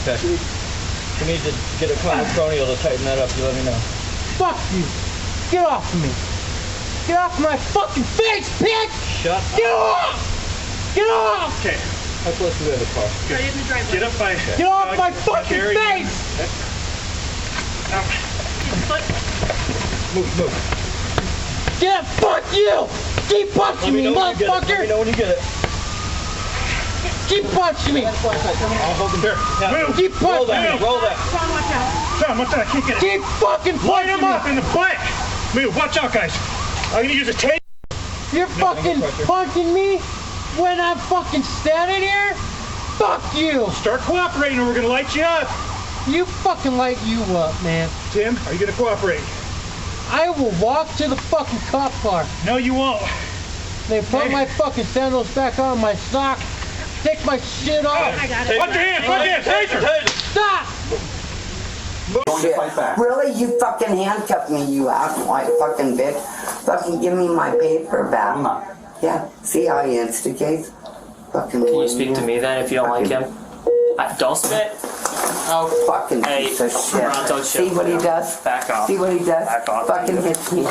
Okay. We need to get a cronial to tighten that up. You let me know. Fuck you. Get off of me. Get off my fucking face, bitch! Shut up. Get off! Get off! Okay. How close do we have the car? Right in the driveway. Get up by... Get off my fucking face! Move. Get fuck you! Keep punching me, motherfucker! Let me know when you get it. Keep punching me! I'll hold him here. Move! Keep punching me! Roll that. Tom, watch out. Tom, watch out, I can't get it. Keep fucking Line punching him me! up in the butt! Move, watch out, guys. I'm gonna use a tape. You're fucking punching me when I'm fucking standing here? Fuck you! Start cooperating or we're gonna light you up. You fucking light you up, man. Tim, are you gonna cooperate? I will walk to the fucking cop car. No, you won't. They put my fucking sandals back on, my sock, take my shit off. I got it. Watch your hands, taser! Stop! Shit. Really? You fucking handcuffed me, you asswipe fucking bitch. Fucking give me my paper back. Yeah, see how he instigates? Fucking. Can you speak to me then if you don't like him? Don't spit. Oh, fucking hey, piece of shit. Toronto See what he does? Back off. See what he does? Back off. Fucking hits me.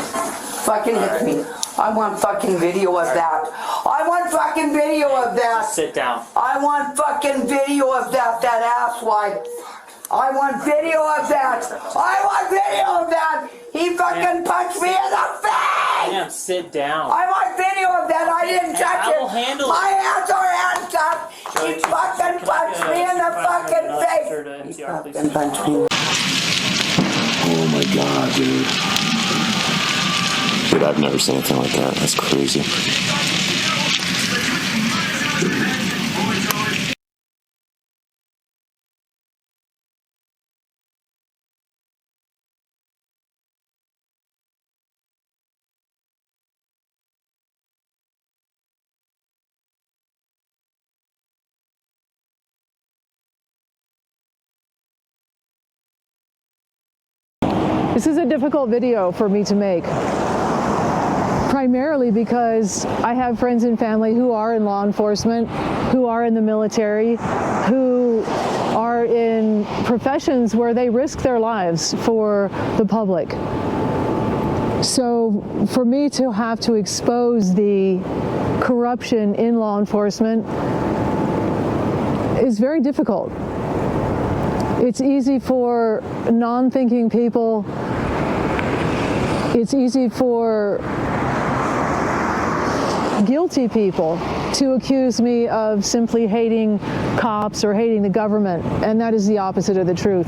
Fucking hits me. I want fucking video of that. I want fucking video of that. Just sit down. I want fucking video of that asswipe. I want video of that. I want video of that. He fucking punched me in the face. Damn, sit down. I want video of that. I didn't touch I it. will handle My it. hands are handcuffed. He fucking punched me in the fucking face. He fucking punched me. Oh my god, dude. Dude, I've never seen anything like that. That's crazy. This is a difficult video for me to make, primarily because I have friends and family who are in law enforcement, who are in the military, who are in professions where they risk their lives for the public. So for me to have to expose the corruption in law enforcement is very difficult. It's easy for non-thinking people. It's easy for guilty people to accuse me of simply hating cops or hating the government, and that is the opposite of the truth.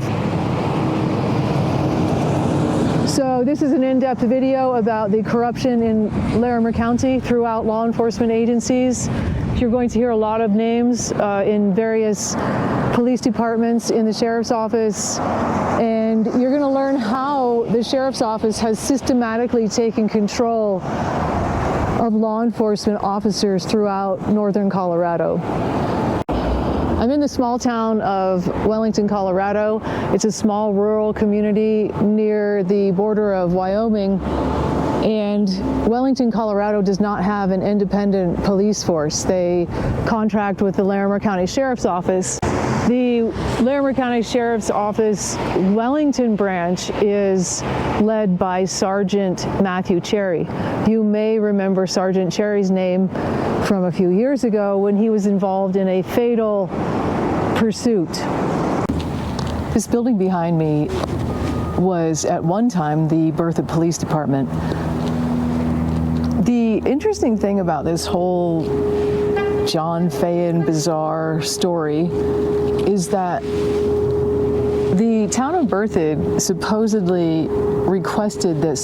So this is an in-depth video about the corruption in Larimer County throughout law enforcement agencies. You're going to hear a lot of names in various police departments, in the sheriff's office, and you're going to learn how the sheriff's office has systematically taken control of law enforcement officers throughout northern Colorado. I'm in the small town of Wellington, Colorado. It's a small rural community near the border of Wyoming. And Wellington, Colorado does not have an independent police force. They contract with the Larimer County Sheriff's Office. The Larimer County Sheriff's Office Wellington branch is led by Sergeant Matthew Cherry. You may remember Sergeant Cherry's name from a few years ago when he was involved in a fatal pursuit. This building behind me was at one time the Berthoud Police Department. The interesting thing about this whole John Fayen bizarre story is that the town of Berthoud supposedly requested that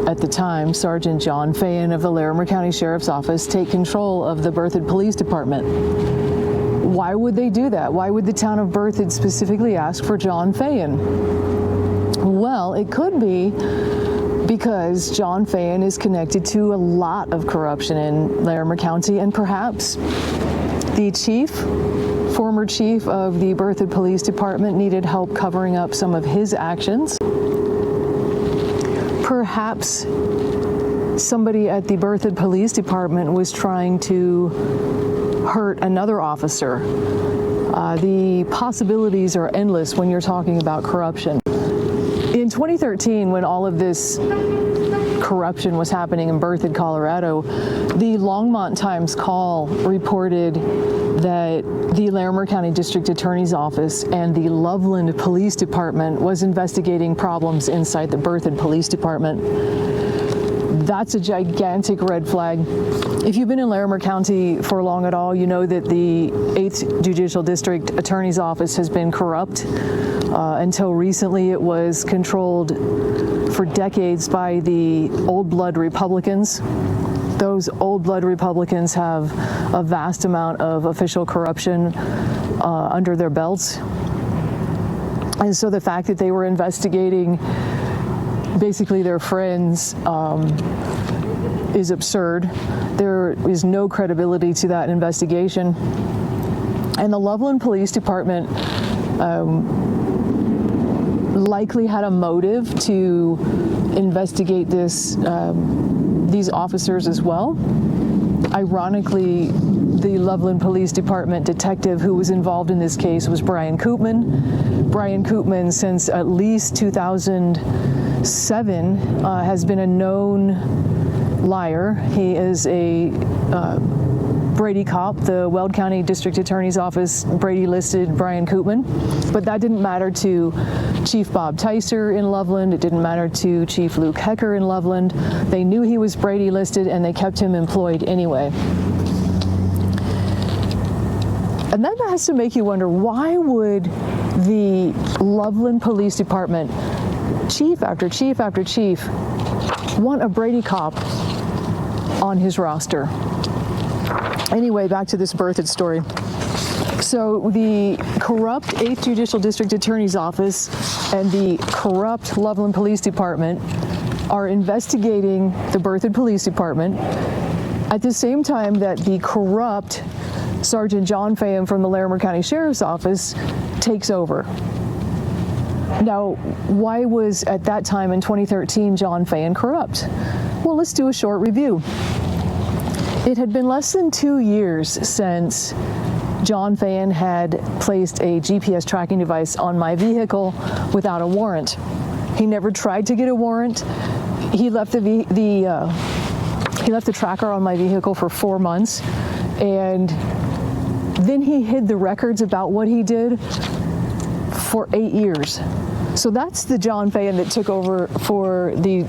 at the time, Sergeant John Fayen of the Larimer County Sheriff's Office take control of the Berthoud Police Department. Why would they do that? Why would the town of Berthoud specifically ask for John Fayen? Well, it could be because John Fayen is connected to a lot of corruption in Larimer County, and perhaps the former chief of the Berthoud Police Department needed help covering up some of his actions. Perhaps somebody at the Berthoud Police Department was trying to hurt another officer. The possibilities are endless when you're talking about corruption. In 2013, when all of this corruption was happening in Berthoud, Colorado, the Longmont Times-Call reported that the Larimer County District Attorney's Office and the Loveland Police Department was investigating problems inside the Berthoud Police Department. That's a gigantic red flag. If you've been in Larimer County for long at all, you know that the 8th Judicial District Attorney's Office has been corrupt. Until recently, it was controlled for decades by the old blood Republicans. Those old blood Republicans have a vast amount of official corruption under their belts. And so the fact that they were investigating basically their friends is absurd. There is no credibility to that investigation. And the Loveland Police Department likely had a motive to investigate these officers as well. Ironically, the Loveland Police Department detective who was involved in this case was Brian Koopman. Brian Koopman, since at least 2007, has been a known liar. He is a Brady cop. The Weld County District Attorney's Office Brady listed Brian Koopman, but that didn't matter to Chief Bob Tyser in Loveland. It didn't matter to Chief Luke Hecker in Loveland. They knew he was Brady listed and they kept him employed anyway. And that has to make you wonder, why would the Loveland Police Department, chief after chief after chief, want a Brady cop on his roster? Anyway, back to this Berthoud story. So the corrupt 8th Judicial District Attorney's Office and the corrupt Loveland Police Department are investigating the Berthoud Police Department at the same time that the corrupt Sergeant John Faham from the Larimer County Sheriff's Office takes over. Now, why was at that time in 2013 John Faham corrupt? Well, let's do a short review. It had been less than 2 years since John Faham had placed a GPS tracking device on my vehicle without a warrant. He never tried to get a warrant. He left the tracker on my vehicle for 4 months, and then he hid the records about what he did for 8 years. So that's the John Faham that took over for the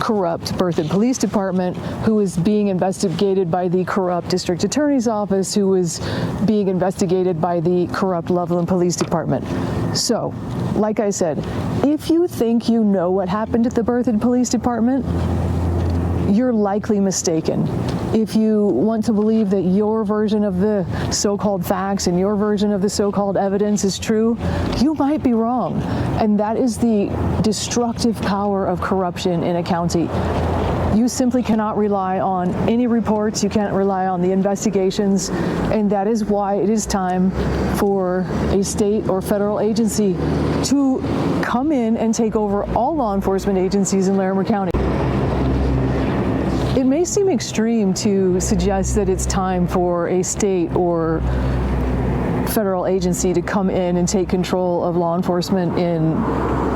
corrupt Berthoud Police Department, who was being investigated by the corrupt District Attorney's Office, who was being investigated by the corrupt Loveland Police Department. So, like I said, if you think you know what happened at the Berthoud Police Department, you're likely mistaken. If you want to believe that your version of the so-called facts and your version of the so-called evidence is true, you might be wrong. And that is the destructive power of corruption in a county. You simply cannot rely on any reports, you can't rely on the investigations, and that is why it is time for a state or federal agency to come in and take over all law enforcement agencies in Larimer County. It may seem extreme to suggest that it's time for a state or federal agency to come in and take control of law enforcement in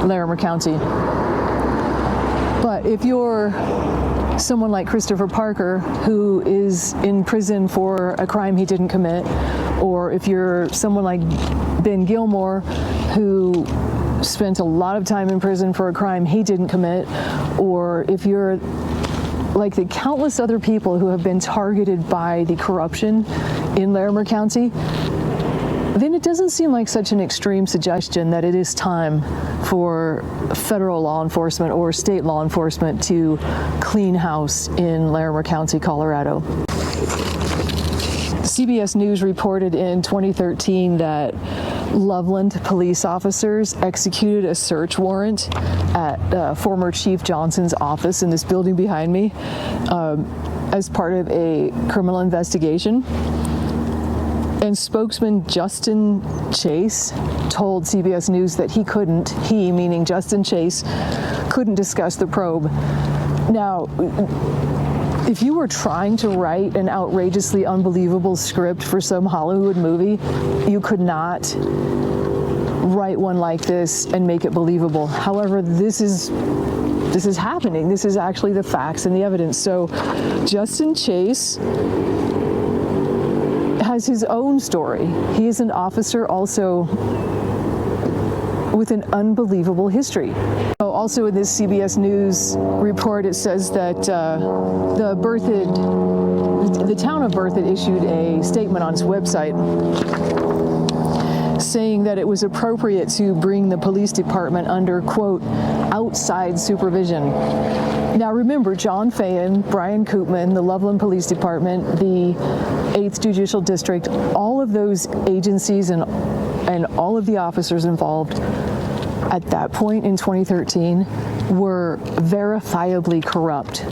Larimer County. But if you're someone like Christopher Parker, who is in prison for a crime he didn't commit, or if you're someone like Ben Gilmore, who spent a lot of time in prison for a crime he didn't commit, or if you're like the countless other people who have been targeted by the corruption in Larimer County, then it doesn't seem like such an extreme suggestion that it is time for federal law enforcement or state law enforcement to clean house in Larimer County, Colorado. CBS News reported in 2013 that Loveland police officers executed a search warrant at former Chief Johnson's office in this building behind me as part of a criminal investigation. And spokesman Justin Chase told CBS News that he, meaning Justin Chase, couldn't discuss the probe. Now, if you were trying to write an outrageously unbelievable script for some Hollywood movie, you could not write one like this and make it believable. However, this is happening. This is actually the facts and the evidence. So Justin Chase has his own story. He is an officer also with an unbelievable history. Also in this CBS News report, it says that the town of Berthoud issued a statement on its website saying that it was appropriate to bring the police department under, quote, outside supervision. Now remember, John Fayen, Brian Koopman, the Loveland Police Department, the 8th Judicial District, all of those agencies and all of the officers involved at that point in 2013 were verifiably corrupt.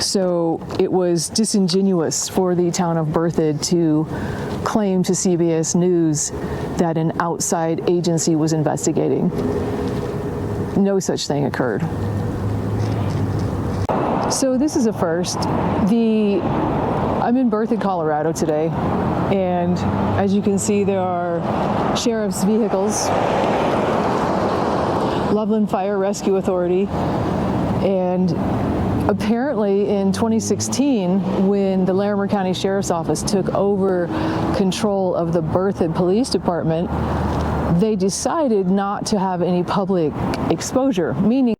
So it was disingenuous for the town of Berthoud to claim to CBS News that an outside agency was investigating. No such thing occurred. So this is a first. I'm in Berthoud, Colorado today, and as you can see, there are sheriff's vehicles, Loveland Fire Rescue Authority, and apparently in 2016, when the Larimer County Sheriff's Office took over control of the Berthoud Police Department, they decided not to have any public exposure, meaning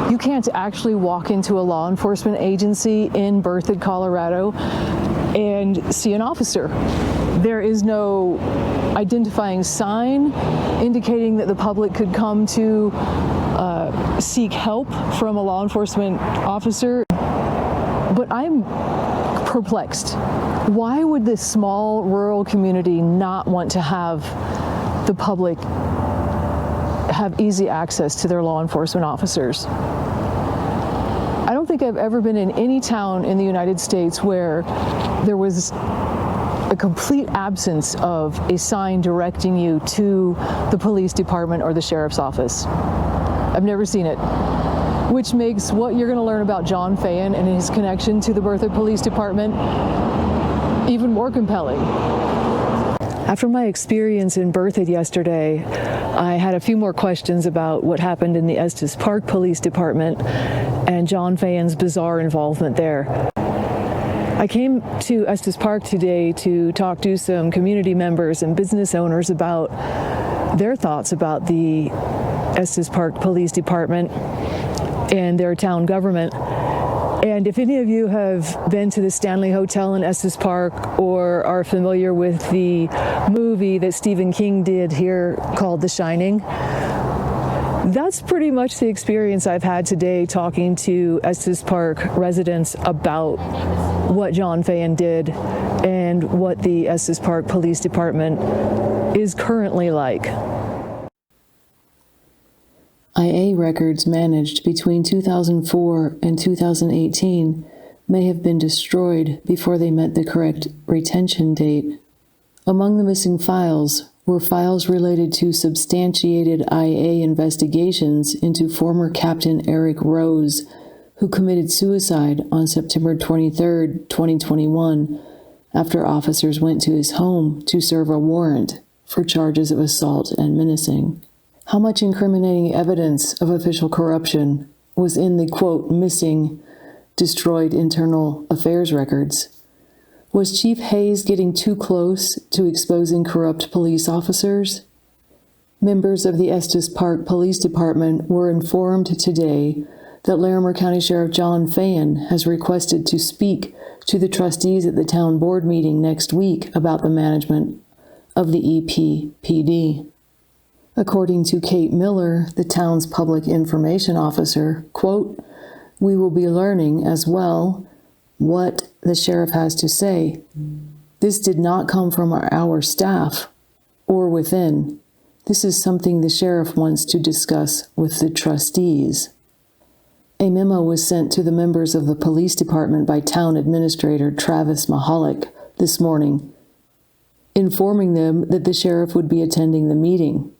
you can't actually walk into a law enforcement agency in Berthoud, Colorado and see an officer. There is no identifying sign indicating that the public could come to seek help from a law enforcement officer. But I'm perplexed. Why would this small rural community not want to have the public have easy access to their law enforcement officers? I don't think I've ever been in any town in the United States where there was a complete absence of a sign directing you to the police department or the sheriff's office. I've never seen it, which makes what you're going to learn about John Fayen and his connection to the Berthoud Police Department even more compelling. After my experience in Berthoud yesterday, I had a few more questions about what happened in the Estes Park Police Department and John Fayen's bizarre involvement there. I came to Estes Park today to talk to some community members and business owners about their thoughts about the Estes Park Police Department and their town government. And if any of you have been to the Stanley Hotel in Estes Park or are familiar with the movie that Stephen King did here called The Shining, that's pretty much the experience I've had today talking to Estes Park residents about what John Fayen did and what the Estes Park Police Department is currently like. IA records managed between 2004 and 2018 may have been destroyed before they met the correct retention date. Among the missing files were files related to substantiated IA investigations into former Captain Eric Rose, who committed suicide on September 23, 2021, after officers went to his home to serve a warrant for charges of assault and menacing. How much incriminating evidence of official corruption was in the, quote, missing, destroyed internal affairs records? Was Chief Hayes getting too close to exposing corrupt police officers? Members of the Estes Park Police Department were informed today that Larimer County Sheriff John Fayen has requested to speak to the trustees at the town board meeting next week about the management of the EPPD. According to Kate Miller, the town's public information officer, quote, "We will be learning as well what the sheriff has to say. This did not come from our staff or within. This is something the sheriff wants to discuss with the trustees." A memo was sent to the members of the police department by Town Administrator Travis Mahalik this morning, informing them that the sheriff would be attending the meeting.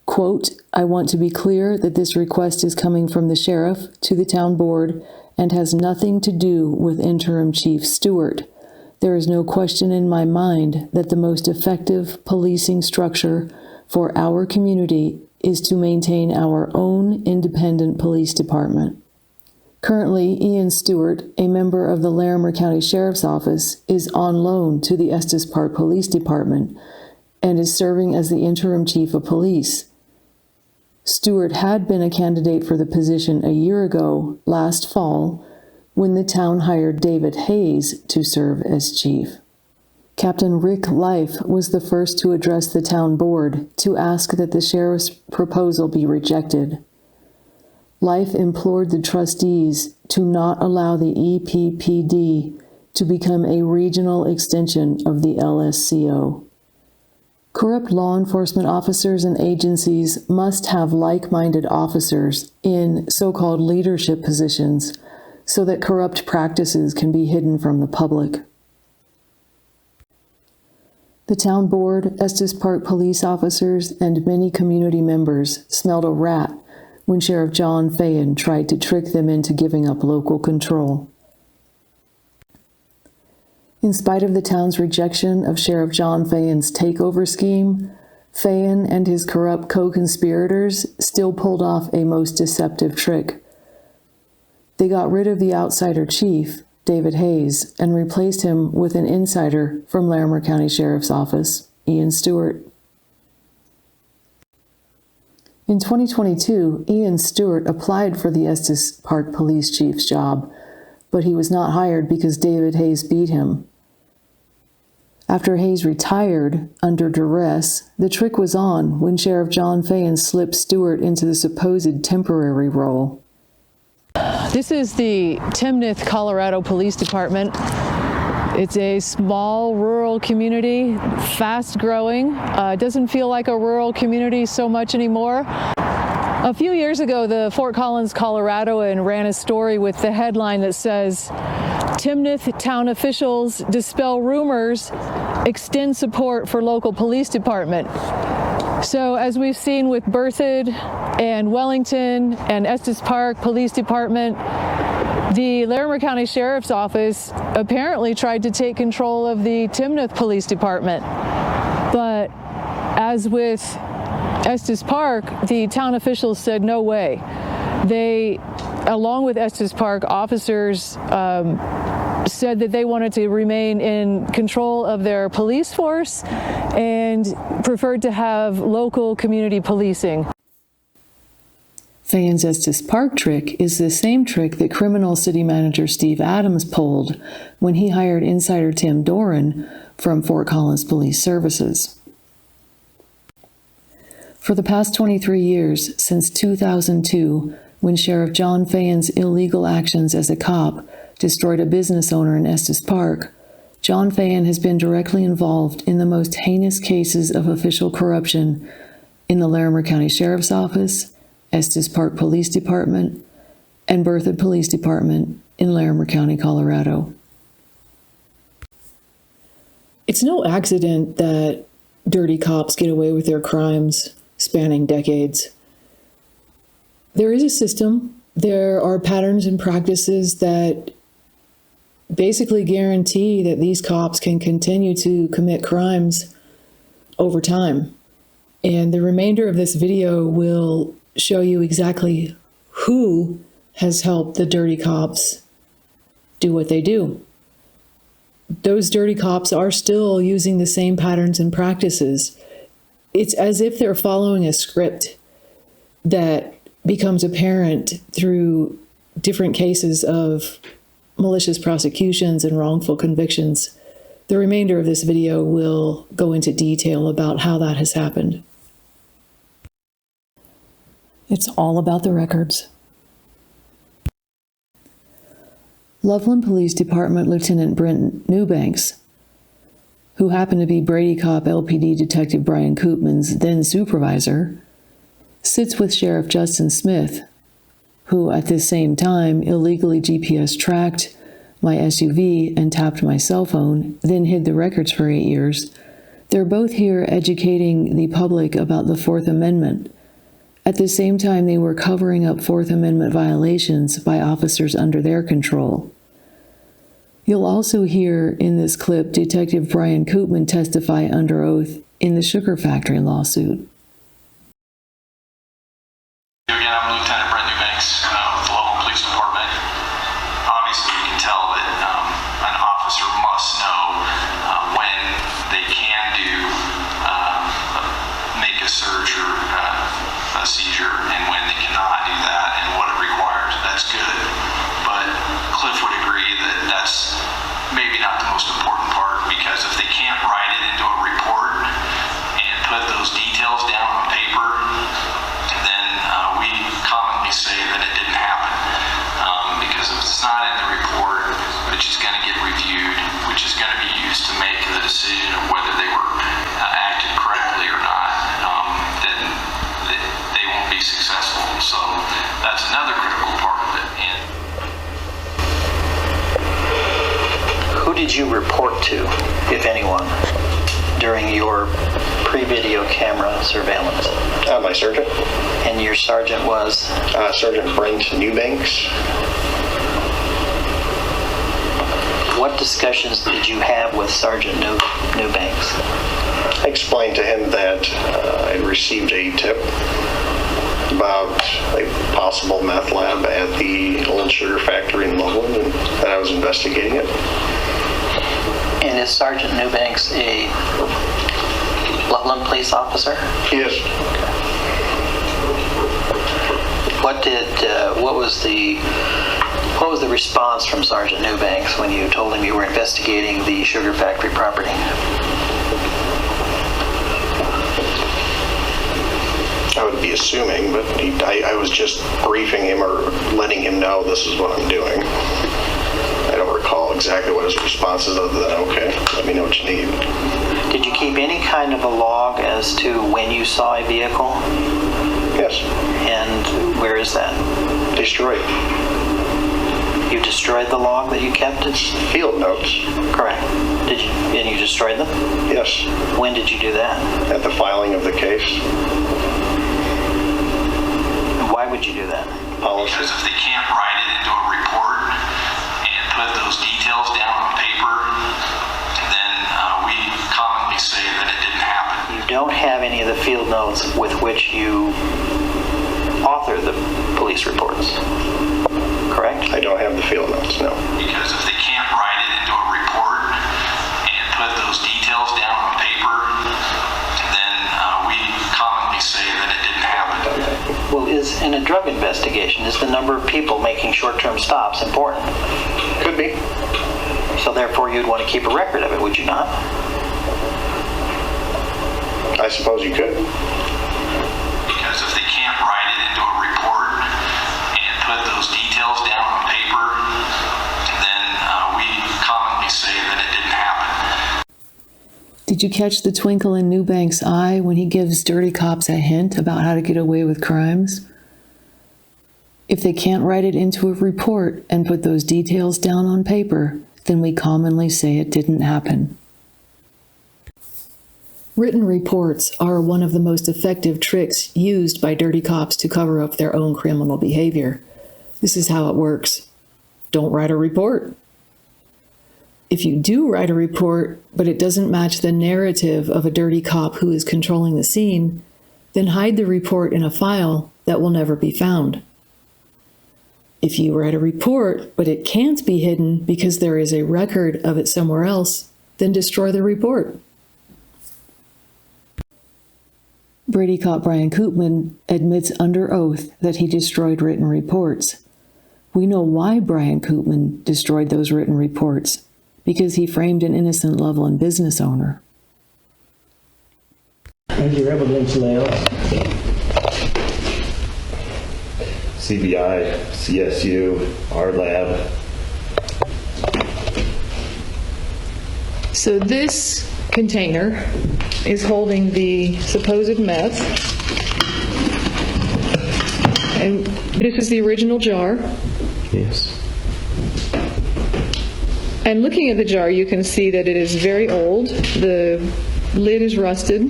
Quote, "I want to be clear that this request is coming from the sheriff to the town board and has nothing to do with Interim Chief Stewart. There is no question in my mind that the most effective policing structure for our community is to maintain our own independent police department. Currently, Ian Stewart, a member of the Larimer County Sheriff's Office, is on loan to the Estes Park Police Department and is serving as the interim chief of police. Stewart had been a candidate for the position a year ago, last fall, when the town hired David Hayes to serve as chief. Captain Rick Life was the first to address the town board to ask that the sheriff's proposal be rejected. Life implored the trustees to not allow the EPPD to become a regional extension of the LSCO. Corrupt law enforcement officers and agencies must have like-minded officers in so-called leadership positions so that corrupt practices can be hidden from the public. The town board, Estes Park police officers, and many community members smelled a rat when Sheriff John Fayen tried to trick them into giving up local control. In spite of the town's rejection of Sheriff John Fayen's takeover scheme, Fayen and his corrupt co-conspirators still pulled off a most deceptive trick. They got rid of the outsider chief, David Hayes, and replaced him with an insider from Larimer County Sheriff's Office, Ian Stewart. In 2022, Ian Stewart applied for the Estes Park Police Chief's job, but he was not hired because David Hayes beat him. After Hayes retired under duress, the trick was on when Sheriff John Fayen slipped Stewart into the supposed temporary role. This is the Timnath, Colorado Police Department. It's a small rural community, fast growing. It doesn't feel like a rural community so much anymore. A few years ago, the Fort Collins Coloradoan ran a story with the headline that says, Timnath town officials dispel rumors, extend support for local police department. So as we've seen with Berthoud and Wellington and Estes Park Police Department, the Larimer County Sheriff's Office apparently tried to take control of the Timnath Police Department. But as with Estes Park, the town officials said no way. They, along with Estes Park officers, said that they wanted to remain in control of their police force and preferred to have local community policing. Fayen's Estes Park trick is the same trick that criminal city manager Steve Adams pulled when he hired insider Tim Doran from Fort Collins Police Services. For the past 23 years, since 2002, when Sheriff John Fayen's illegal actions as a cop destroyed a business owner in Estes Park, John Fayen has been directly involved in the most heinous cases of official corruption in the Larimer County Sheriff's Office, Estes Park Police Department, and Berthoud Police Department in Larimer County, Colorado. It's no accident that dirty cops get away with their crimes spanning decades. There is a system. There are patterns and practices that basically guarantee that these cops can continue to commit crimes over time. And the remainder of this video will show you exactly who has helped the dirty cops do what they do. Those dirty cops are still using the same patterns and practices. It's as if they're following a script that becomes apparent through different cases of malicious prosecutions and wrongful convictions. The remainder of this video will go into detail about how that has happened. It's all about the records. Loveland Police Department Lieutenant Brent Newbanks, who happened to be Brady Cop LPD Detective Brian Koopman's then supervisor, sits with Sheriff Justin Smith, who at this same time illegally GPS tracked my SUV and tapped my cell phone, then hid the records for 8 years. They're both here educating the public about the Fourth Amendment, At the same time, they were covering up Fourth Amendment violations by officers under their control. You'll also hear in this clip Detective Brian Koopman testify under oath in the sugar factory lawsuit. Again, I'm Lieutenant Brent Newbanks with the local police department. Obviously, you can tell that an officer must know when they can make a search or a seizure and when they cannot do that and what it requires. That's good. But Cliff would agree that that's maybe not the most important part, because if they can't write it into a report and put those details down on paper, then we commonly say that it didn't happen. Because if it's not in the report, which is going to get reviewed, which is going to be used to make the decision of whether they were acted correctly or not, then they won't be successful. So that's another critical part of it. And who did you report to, if anyone, during your pre-video camera surveillance? My sergeant. And your sergeant was? Sergeant Brent Newbanks. What discussions did you have with Sergeant Newbanks? I explained to him that I received a tip about a possible meth lab at the old sugar factory in Loveland, and that I was investigating it. And is Sergeant Newbanks a Loveland police officer? Yes. What was the response from Sergeant Newbanks when you told him you were investigating the sugar factory property? I would be assuming, but I was just briefing him or letting him know this is what I'm doing. I don't recall exactly what his response is other than, okay, let me know what you need. Did you keep any kind of a log as to when you saw a vehicle? Yes. And where is that? Destroyed. You destroyed the log that you kept? It's field notes. Correct. And you destroyed them? Yes. When did you do that? At the filing of the case. And why would you do that? Policy. Because if they can't write it into a report and put those details down on paper, then we commonly say that it didn't happen. You don't have any of the field notes with which you author the police reports, correct? I don't have the field notes, no. Because if they can't write it into a report and put those details down on paper, then we commonly say that it didn't happen. Well, in a drug investigation, is the number of people making short-term stops important? Could be. So therefore you'd want to keep a record of it, would you not? I suppose you could. Because if they can't write it into a report and put those details down on paper, then we commonly say that it didn't happen. Did you catch the twinkle in Newbanks' eye when he gives dirty cops a hint about how to get away with crimes? If they can't write it into a report and put those details down on paper, then we commonly say it didn't happen. Written reports are one of the most effective tricks used by dirty cops to cover up their own criminal behavior. This is how it works. Don't write a report. If you do write a report, but it doesn't match the narrative of a dirty cop who is controlling the scene, then hide the report in a file that will never be found. If you write a report, but it can't be hidden because there is a record of it somewhere else, then destroy the report. Brady cop Brian Koopman admits under oath that he destroyed written reports. We know why Brian Koopman destroyed those written reports, because he framed an innocent Loveland business owner. How's your evidence layout? CBI, CSU, our lab. So this container is holding the supposed meth, and this is the original jar. Yes. And looking at the jar, you can see that it is very old. The lid is rusted.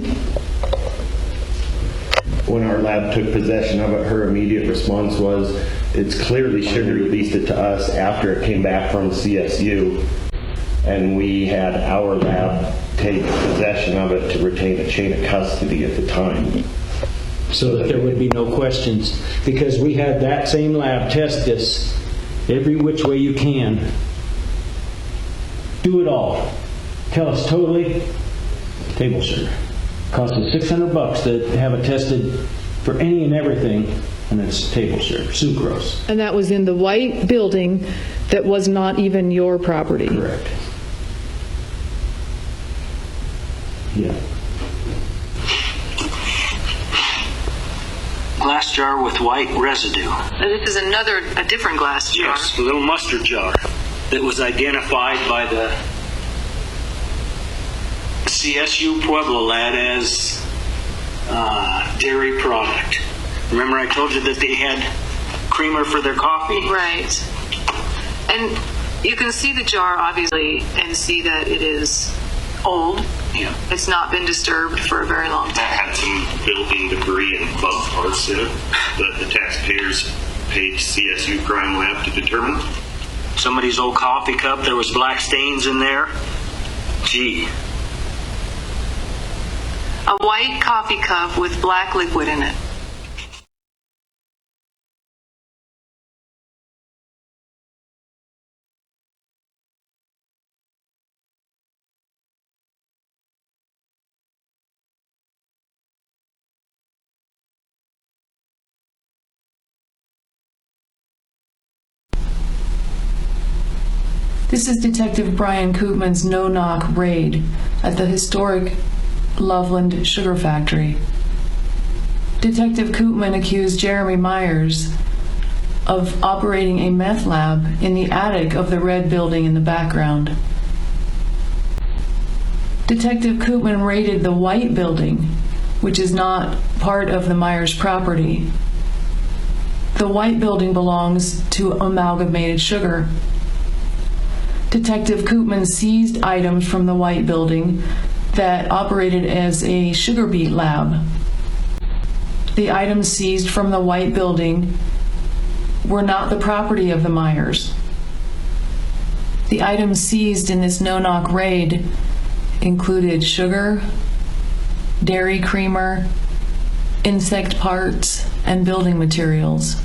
When our lab took possession of it, her immediate response was, it's clearly sugar, released it to us after it came back from CSU. And we had our lab take possession of it to retain a chain of custody at the time. So that there would be no questions, because we had that same lab test this every which way you can. Do it all. Tell us totally, table sugar. Cost us $600 to have it tested for any and everything, and it's table sugar, sucrose. And that was in the white building that was not even your property. Correct. Yeah. Glass jar with white residue. This is a different glass jar. Yes, a little mustard jar that was identified by the CSU Pueblo lad as dairy product. Remember I told you that they had creamer for their coffee? Right. And you can see the jar, obviously, and see that it is old. Yeah. It's not been disturbed for a very long time. That had some building debris and bug parts in it that the taxpayers paid CSU Crime Lab to determine. Somebody's old coffee cup, there was black stains in there. Gee. A white coffee cup with black liquid in it. This is Detective Brian Koopman's no-knock raid at the historic Loveland Sugar Factory. Detective Koopman accused Jeremy Myers of operating a meth lab in the attic of the red building in the background. Detective Koopman raided the white building, which is not part of the Myers property. The white building belongs to Amalgamated Sugar. Detective Koopman seized items from the white building that operated as a sugar beet lab. The items seized from the white building were not the property of the Myers. The items seized in this no-knock raid included sugar, dairy creamer, insect parts, and building materials.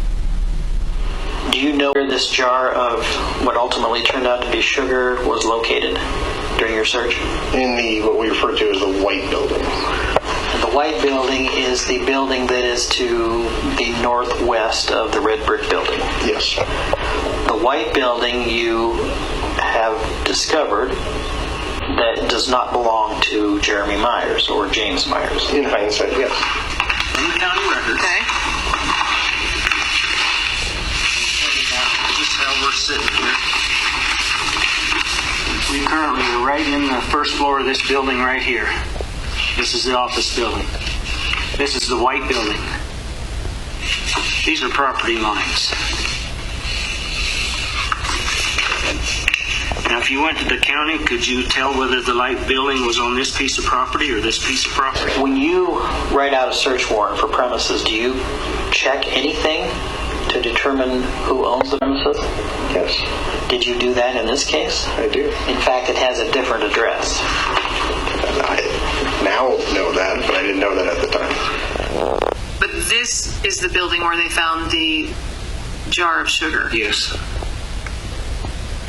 Do you know where this jar of what ultimately turned out to be sugar was located during your search? In what we refer to as the white building. And the white building is the building that is to the northwest of the red brick building. Yes. The white building you have discovered that does not belong to Jeremy Myers or James Myers. In hindsight, yes. In the county records. Okay. Just how we're sitting here. We currently are right in the first floor of this building right here. This is the office building. This is the white building. These are property lines. Now, if you went to the county, could you tell whether the light building was on this piece of property or this piece of property? When you write out a search warrant for premises, do you check anything to determine who owns the premises? Yes. Did you do that in this case? I do. In fact, it has a different address. I now know that, but I didn't know that at the time. But this is the building where they found the jar of sugar. Yes.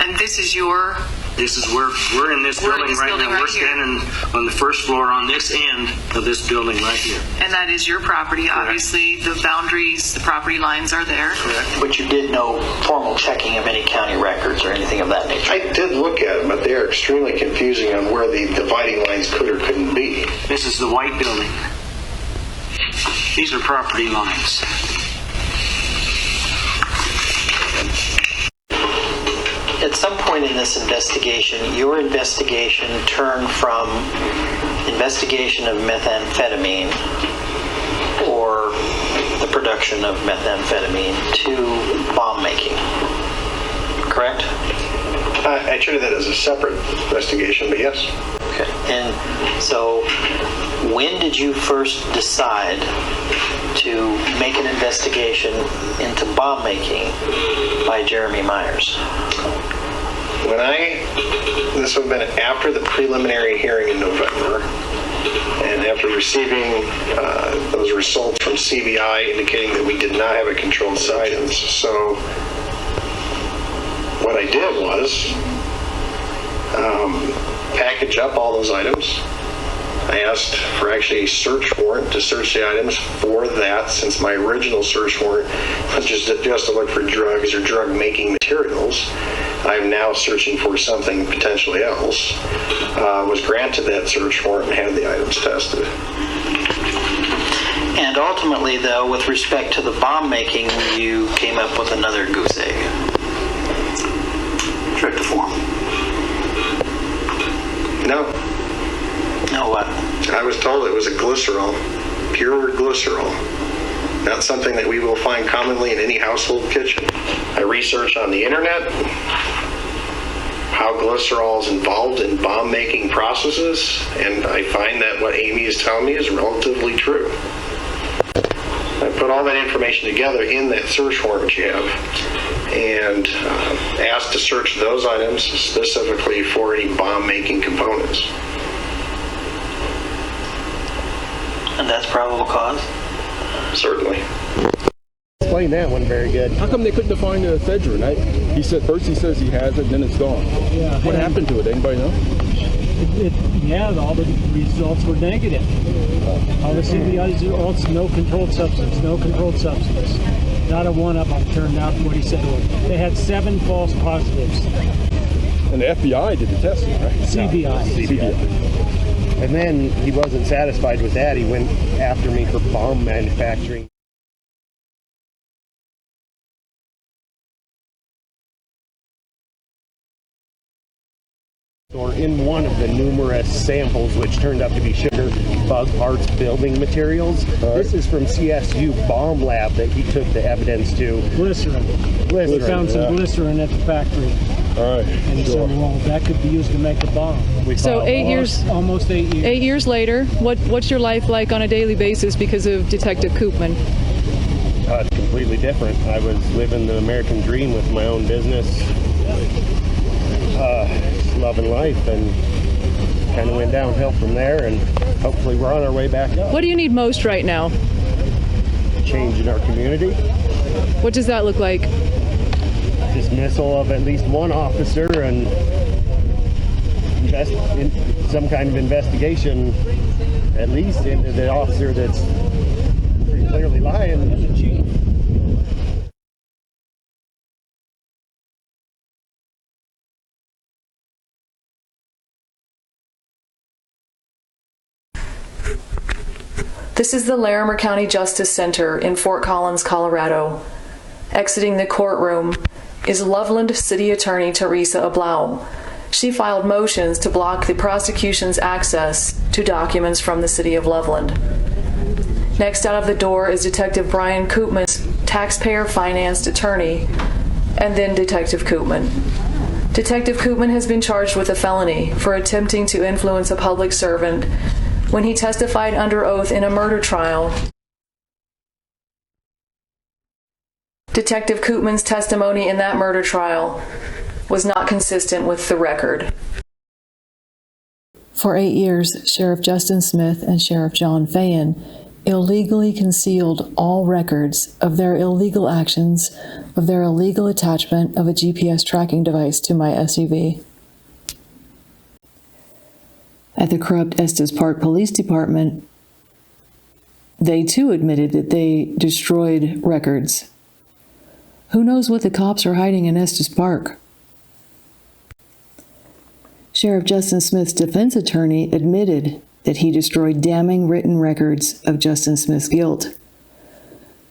And this is your... This is where we're in this building right now. We're standing on the first floor on this end of this building right here. And that is your property. Correct. Obviously, the boundaries, the property lines are there. Correct. But you did no formal checking of any county records or anything of that nature? I did look at them, but they are extremely confusing on where the dividing lines could or couldn't be. This is the white building. These are property lines. At some point in this investigation, your investigation turned from investigation of methamphetamine or the production of methamphetamine to bomb making, correct? I treated that as a separate investigation, but yes. Okay. And so, when did you first decide to make an investigation into bomb making by Jeremy Myers? This would have been after the preliminary hearing in November, and after receiving those results from CBI indicating that we did not have a controlled substance. So what I did was package up all those items. I asked for actually a search warrant to search the items for that, since my original search warrant was just to look for drugs or drug-making materials. I'm now searching for something potentially else. Was granted that search warrant and had the items tested. And ultimately, though, with respect to the bomb making, you came up with another goose egg. Tryptoform. No. No what? I was told it was a glycerol, pure glycerol. Not something that we will find commonly in any household kitchen. I researched on the internet how glycerol is involved in bomb-making processes, and I find that what Amy is telling me is relatively true. I put all that information together in that search warrant which you have, and asked to search those items specifically for any bomb-making components. And that's probable cause? Certainly. Explain that one very good. How come they couldn't find the ephedrine? He said first he says he has it, then it's gone. Yeah. What happened to it? Anybody know? Yeah, all the results were negative. All the CBIs are all no controlled substance, no controlled substance. Not a one of them turned out what he said was. They had 7 false positives. And the FBI did the testing, right? CBI. CBI. And then he wasn't satisfied with that. He went after me for bomb manufacturing. Or in one of the numerous samples which turned out to be sugar, bug parts, building materials. This is from CSU bomb lab that he took the evidence to. Glycerin. We found some glycerin at the factory. All right. And so, well, that could be used to make a bomb. So 8 years, almost 8 years. 8 years later, what's your life like on a daily basis because of Detective Koopman? It's completely different. I was living the American dream with my own business, loving life, and kind of went downhill from there, and hopefully we're on our way back up. What do you need most right now? Change in our community. What does that look like? Dismissal of at least one officer and some kind of investigation, at least into the officer that's pretty clearly lying. This is the Larimer County Justice Center in Fort Collins, Colorado. Exiting the courtroom is Loveland City Attorney Teresa Ablau. She filed motions to block the prosecution's access to documents from the city of Loveland. Next out of the door is Detective Brian Koopman's taxpayer-financed attorney, and then Detective Koopman. Detective Koopman has been charged with a felony for attempting to influence a public servant when he testified under oath in a murder trial. Detective Koopman's testimony in that murder trial was not consistent with the record. For 8 years, Sheriff Justin Smith and Sheriff John Fayen illegally concealed all records of their illegal actions, of their illegal attachment of a GPS tracking device to my SUV. At the corrupt Estes Park Police Department, they too admitted that they destroyed records. Who knows what the cops are hiding in Estes Park? Sheriff Justin Smith's defense attorney admitted that he destroyed damning written records of Justin Smith's guilt.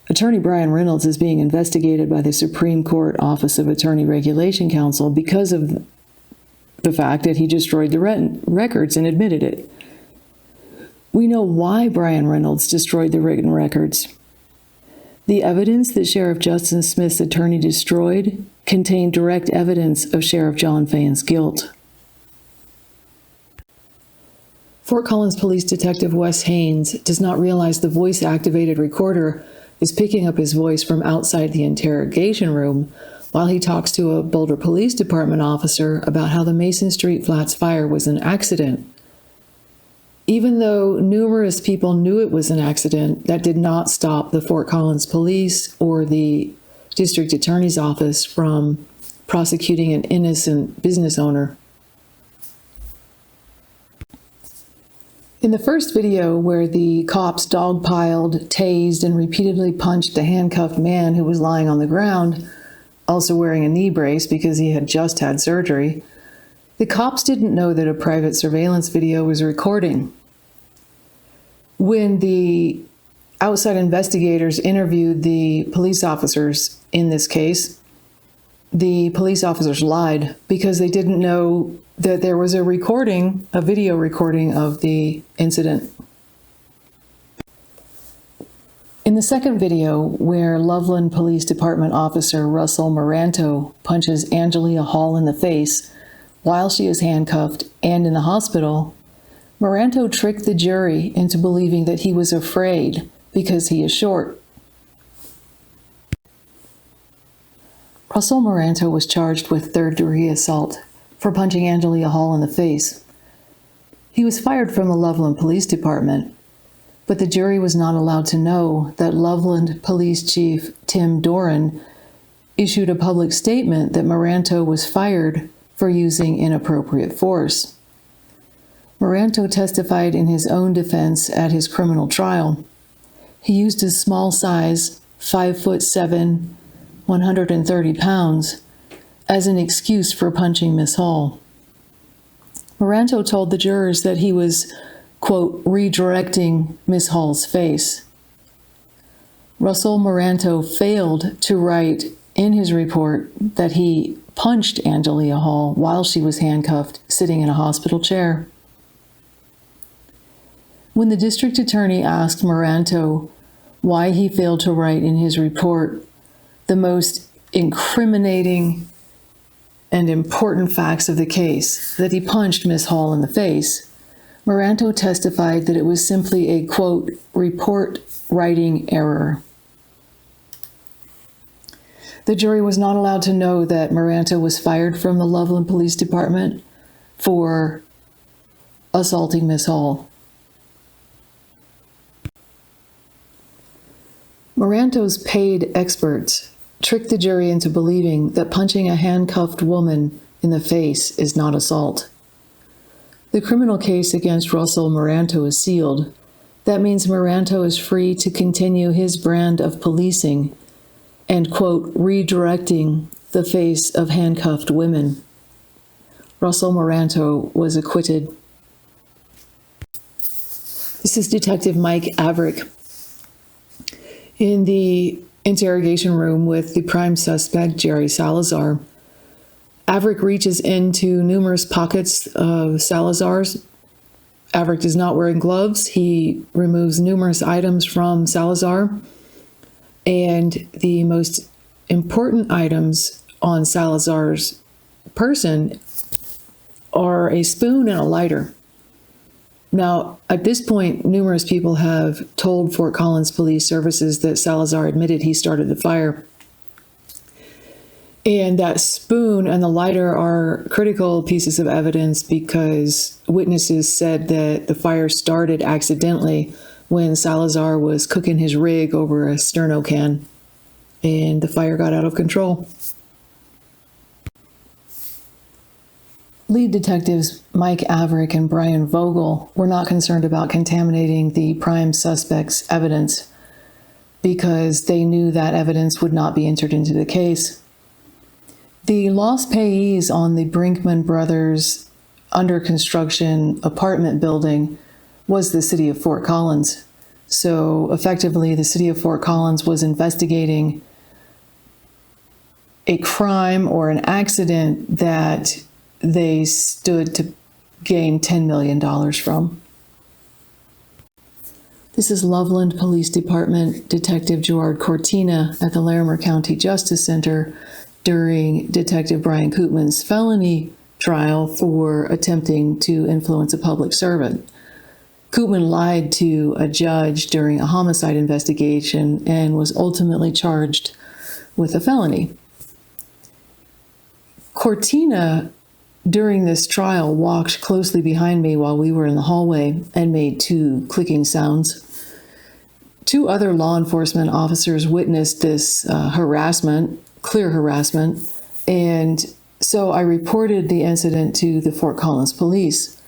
Attorney Brian Reynolds is being investigated by the Supreme Court Office of Attorney Regulation Counsel because of the fact that he destroyed the records and admitted it. We know why Brian Reynolds destroyed the written records. The evidence that Sheriff Justin Smith's attorney destroyed contained direct evidence of Sheriff John Fayen's guilt. Fort Collins Police Detective Wes Haynes does not realize the voice-activated recorder is picking up his voice from outside the interrogation room while he talks to a Boulder Police Department officer about how the Mason Street Flats fire was an accident. Even though numerous people knew it was an accident, that did not stop the Fort Collins Police or the District Attorney's Office from prosecuting an innocent business owner. In the first video, where the cops dogpiled, tased, and repeatedly punched the handcuffed man who was lying on the ground, also wearing a knee brace because he had just had surgery, the cops didn't know that a private surveillance video was recording. When the outside investigators interviewed the police officers in this case, the police officers lied because they didn't know that there was a video recording of the incident. In the second video, where Loveland Police Department officer Russell Maranto punches Angelia Hall in the face while she is handcuffed and in the hospital, Maranto tricked the jury into believing that he was afraid because he is short. Russell Maranto was charged with third-degree assault for punching Angelia Hall in the face. He was fired from the Loveland Police Department, but the jury was not allowed to know that Loveland Police Chief Tim Doran issued a public statement that Maranto was fired for using inappropriate force. Maranto testified in his own defense at his criminal trial. He used his small size, 5'7", 130 pounds, as an excuse for punching Miss Hall. Maranto told the jurors that he was, quote, redirecting Miss Hall's face. Russell Maranto failed to write in his report that he punched Angelia Hall while she was handcuffed, sitting in a hospital chair. When the district attorney asked Maranto why he failed to write in his report the most incriminating and important facts of the case, that he punched Miss Hall in the face, Maranto testified that it was simply a, quote, report writing error. The jury was not allowed to know that Maranto was fired from the Loveland Police Department for assaulting Miss Hall. Maranto's paid experts tricked the jury into believing that punching a handcuffed woman in the face is not assault. The criminal case against Russell Maranto is sealed. That means Maranto is free to continue his brand of policing and, quote, redirecting the face of handcuffed women. Russell Maranto was acquitted. This is Detective Mike Averick in the interrogation room with the prime suspect, Jerry Salazar. Averick reaches into numerous pockets of Salazar's. Averick is not wearing gloves. He removes numerous items from Salazar. And the most important items on Salazar's person are a spoon and a lighter. Now, at this point, numerous people have told Fort Collins Police Services that Salazar admitted he started the fire. And that spoon and the lighter are critical pieces of evidence because witnesses said that the fire started accidentally when Salazar was cooking his rig over a sterno can, and the fire got out of control. Lead detectives Mike Averick and Brian Vogel were not concerned about contaminating the prime suspect's evidence because they knew that evidence would not be entered into the case. The lost payees on the Brinkman Brothers under construction apartment building was the city of Fort Collins. So effectively, the city of Fort Collins was investigating a crime or an accident that they stood to gain $10 million from. This is Loveland Police Department Detective Gerard Cortina at the Larimer County Justice Center during Detective Brian Koopman's felony trial for attempting to influence a public servant. Koopman lied to a judge during a homicide investigation and was ultimately charged with a felony. Cortina, during this trial, walked closely behind me while we were in the hallway and made 2 clicking sounds. 2 other law enforcement officers witnessed this harassment, clear harassment, and so I reported the incident to the Fort Collins Police.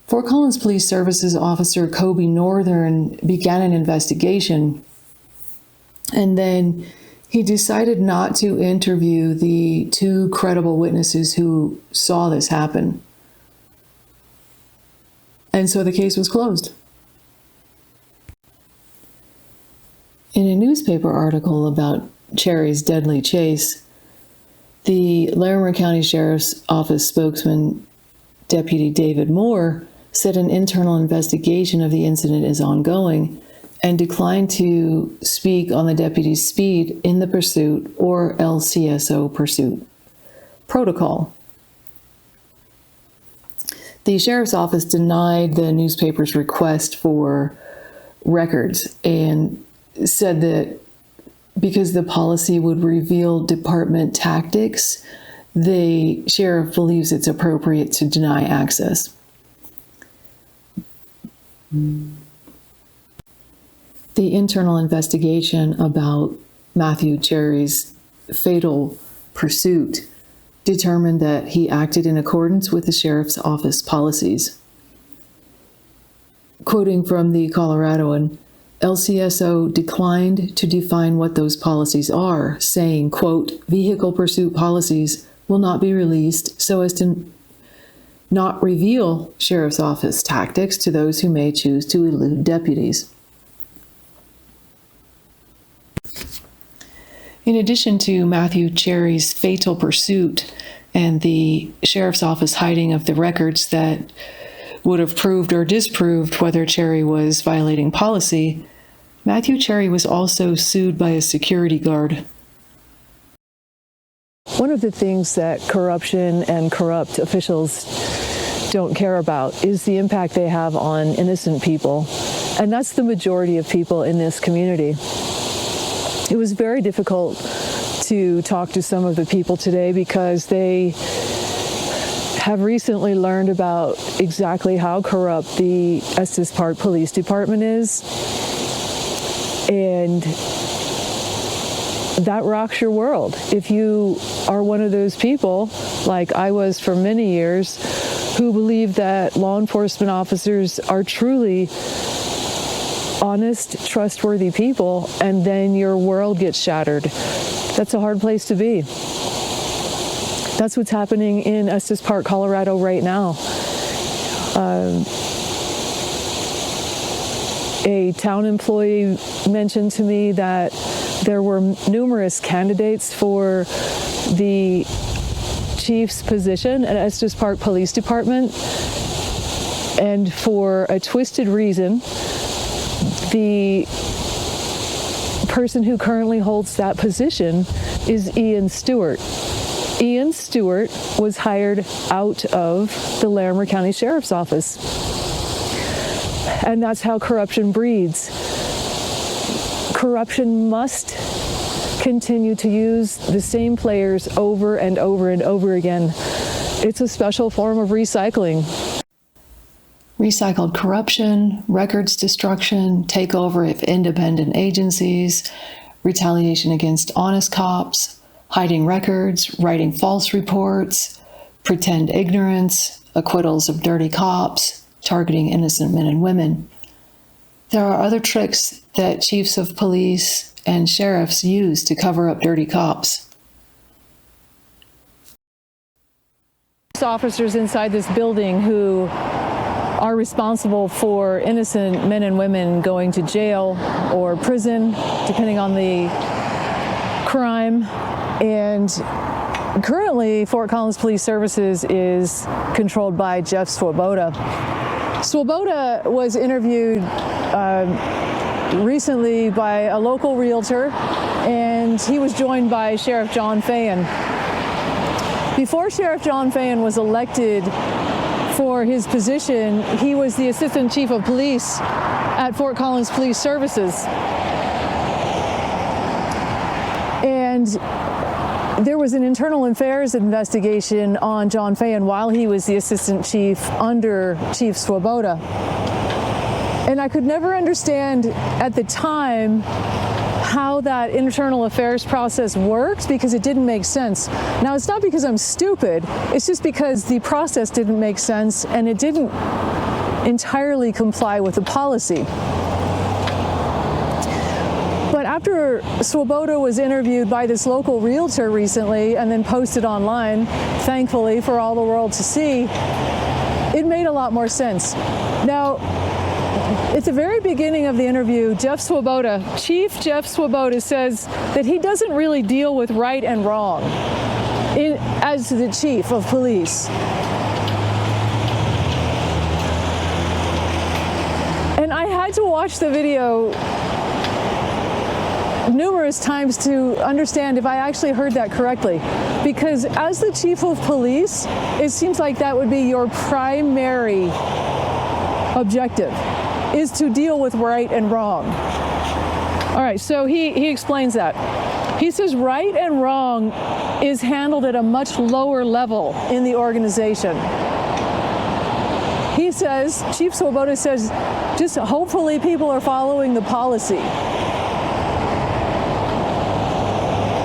Fort Collins Police Services Officer Kobe Northern began an investigation, and then he decided not to interview the 2 credible witnesses who saw this happen. And so the case was closed. In a newspaper article about Cherry's deadly chase, the Larimer County Sheriff's Office spokesman, Deputy David Moore, said an internal investigation of the incident is ongoing and declined to speak on the deputy's speed in the pursuit or LCSO pursuit protocol. The sheriff's office denied the newspaper's request for records and said that because the policy would reveal department tactics, the sheriff believes it's appropriate to deny access. The internal investigation about Matthew Cherry's fatal pursuit determined that he acted in accordance with the sheriff's office policies. Quoting from the Coloradoan, LCSO declined to define what those policies are, saying, quote, vehicle pursuit policies will not be released so as to not reveal sheriff's office tactics to those who may choose to elude deputies. In addition to Matthew Cherry's fatal pursuit and the sheriff's office hiding of the records that would have proved or disproved whether Cherry was violating policy, Matthew Cherry was also sued by a security guard. One of the things that corruption and corrupt officials don't care about is the impact they have on innocent people. And that's the majority of people in this community. It was very difficult to talk to some of the people today because they have recently learned about exactly how corrupt the Estes Park Police Department is. And that rocks your world. If you are one of those people, like I was for many years, who believe that law enforcement officers are truly honest, trustworthy people, and then your world gets shattered, that's a hard place to be. That's what's happening in Estes Park, Colorado right now. A town employee mentioned to me that there were numerous candidates for the chief's position at Estes Park Police Department, and for a twisted reason, the person who currently holds that position is Ian Stewart. Ian Stewart was hired out of the Larimer County Sheriff's Office. And that's how corruption breeds. Corruption must continue to use the same players over and over and over again. It's a special form of recycling. Recycled corruption, records destruction, takeover of independent agencies, retaliation against honest cops, hiding records, writing false reports, pretend ignorance, acquittals of dirty cops, targeting innocent men and women. There are other tricks that chiefs of police and sheriffs use to cover up dirty cops. Officers inside this building who are responsible for innocent men and women going to jail or prison, depending on the crime. And currently, Fort Collins Police Services is controlled by Jeff Swoboda. Swoboda was interviewed recently by a local realtor, and he was joined by Sheriff John Fayen. Before Sheriff John Fayen was elected for his position, he was the assistant chief of police at Fort Collins Police Services. And there was an internal affairs investigation on John Fayen while he was the assistant chief under Chief Swoboda. And I could never understand at the time how that internal affairs process worked because it didn't make sense. Now, it's not because I'm stupid, it's just because the process didn't make sense and it didn't entirely comply with the policy. But after Swoboda was interviewed by this local realtor recently and then posted online, thankfully for all the world to see, it made a lot more sense. Now, at the very beginning of the interview, Chief Jeff Swoboda says that he doesn't really deal with right and wrong as the chief of police. And I had to watch the video numerous times to understand if I actually heard that correctly. Because as the chief of police, it seems like that would be your primary objective, is to deal with right and wrong. All right, so he explains that. He says right and wrong is handled at a much lower level in the organization. He says, Chief Swoboda says, just hopefully people are following the policy.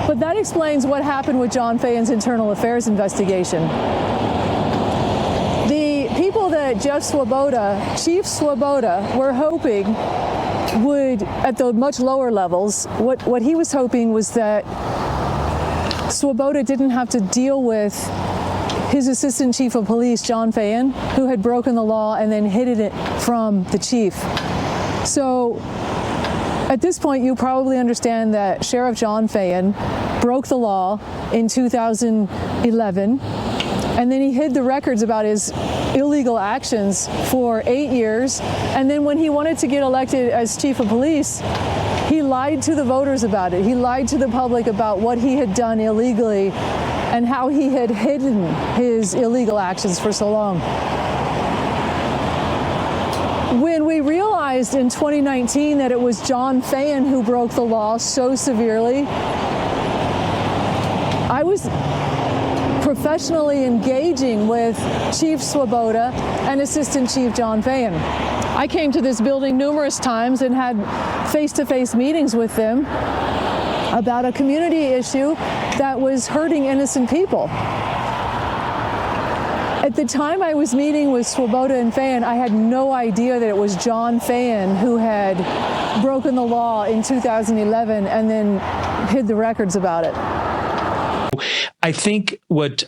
But that explains what happened with John Fayen's internal affairs investigation. The people that Chief Swoboda, were hoping would, at the much lower levels, what he was hoping was that Swoboda didn't have to deal with his assistant chief of police, John Fayen, who had broken the law and then hidden it from the chief. So at this point, you probably understand that Sheriff John Fayen broke the law in 2011, and then he hid the records about his illegal actions for 8 years, and then when he wanted to get elected as chief of police, he lied to the voters about it. He lied to the public about what he had done illegally and how he had hidden his illegal actions for so long. When we realized in 2019 that it was John Fayen who broke the law so severely, I was professionally engaging with Chief Swoboda and Assistant Chief John Fayen. I came to this building numerous times and had face-to-face meetings with them about a community issue that was hurting innocent people. At the time I was meeting with Swoboda and Fayen, I had no idea that it was John Fayen who had broken the law in 2011 and then hid the records about it. I think what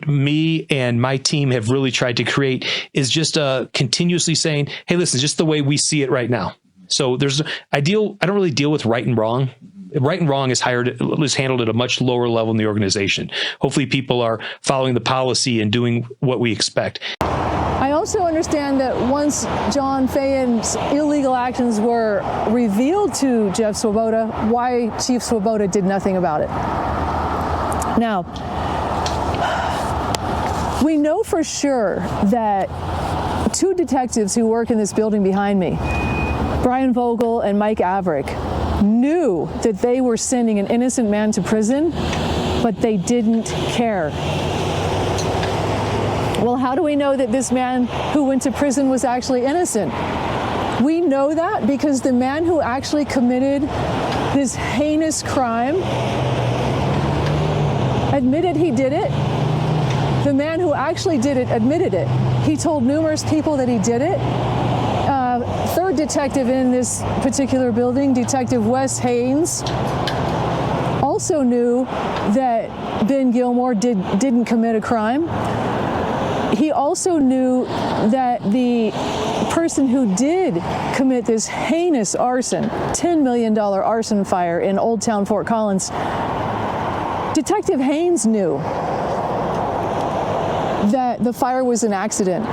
me and my team have really tried to create is just continuously saying, hey, listen, just the way we see it right now. So I don't really deal with right and wrong. Right and wrong is handled at a much lower level in the organization. Hopefully people are following the policy and doing what we expect. I also understand that once John Fayen's illegal actions were revealed to Jeff Swoboda, why Chief Swoboda did nothing about it. Now, we know for sure that two detectives who work in this building behind me, Brian Vogel and Mike Averick, knew that they were sending an innocent man to prison, but they didn't care. Well, how do we know that this man who went to prison was actually innocent? We know that because the man who actually committed this heinous crime admitted he did it. The man who actually did it admitted it. He told numerous people that he did it. Third detective in this particular building, Detective Wes Haynes, also knew that Ben Gilmore didn't commit a crime. He also knew that the person who did commit this heinous arson, $10 million arson fire in Old Town Fort Collins, Detective Haynes knew that the fire was an accident.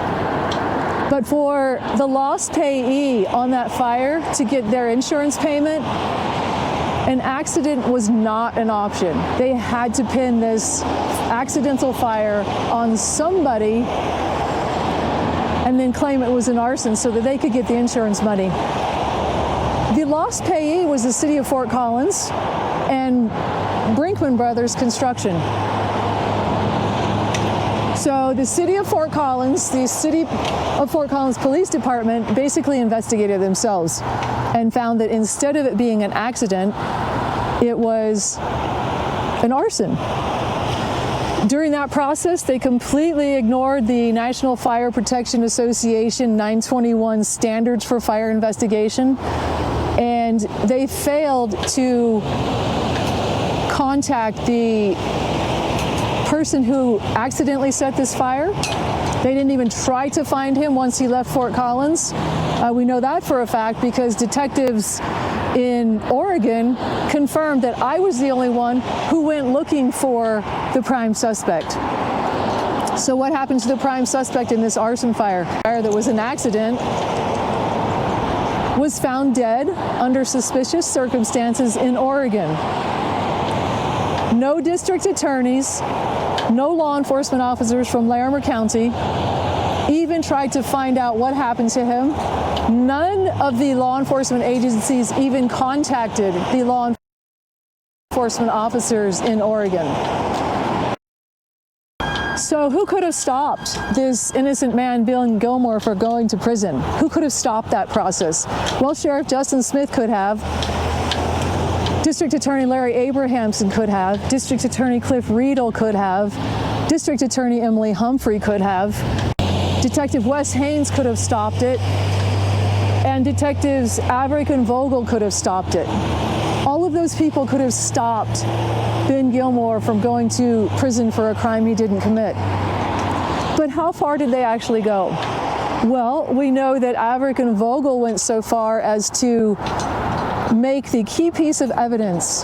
But for the lost payee on that fire to get their insurance payment, an accident was not an option. They had to pin this accidental fire on somebody and then claim it was an arson so that they could get the insurance money. The lost payee was the city of Fort Collins and Brinkman Brothers Construction. So the city of Fort Collins, the city of Fort Collins Police Department basically investigated themselves and found that instead of it being an accident, it was an arson. During that process, they completely ignored the National Fire Protection Association 921 standards for fire investigation, and they failed to contact the person who accidentally set this fire. They didn't even try to find him once he left Fort Collins. We know that for a fact because detectives in Oregon confirmed that I was the only one who went looking for the prime suspect. So what happened to the prime suspect in this arson fire? That was an accident, was found dead under suspicious circumstances in Oregon. No district attorneys, no law enforcement officers from Larimer County even tried to find out what happened to him. None of the law enforcement agencies even contacted the law enforcement officers in Oregon. So who could have stopped this innocent man, Bill Gilmore, from going to prison? Who could have stopped that process? Well, Sheriff Justin Smith could have. District Attorney Larry Abrahamson could have. District Attorney Cliff Riedel could have. District Attorney Emily Humphrey could have. Detective Wes Haynes could have stopped it. And Detectives Averick and Vogel could have stopped it. All of those people could have stopped Ben Gilmore from going to prison for a crime he didn't commit. But how far did they actually go? Well, we know that Averick and Vogel went so far as to make the key piece of evidence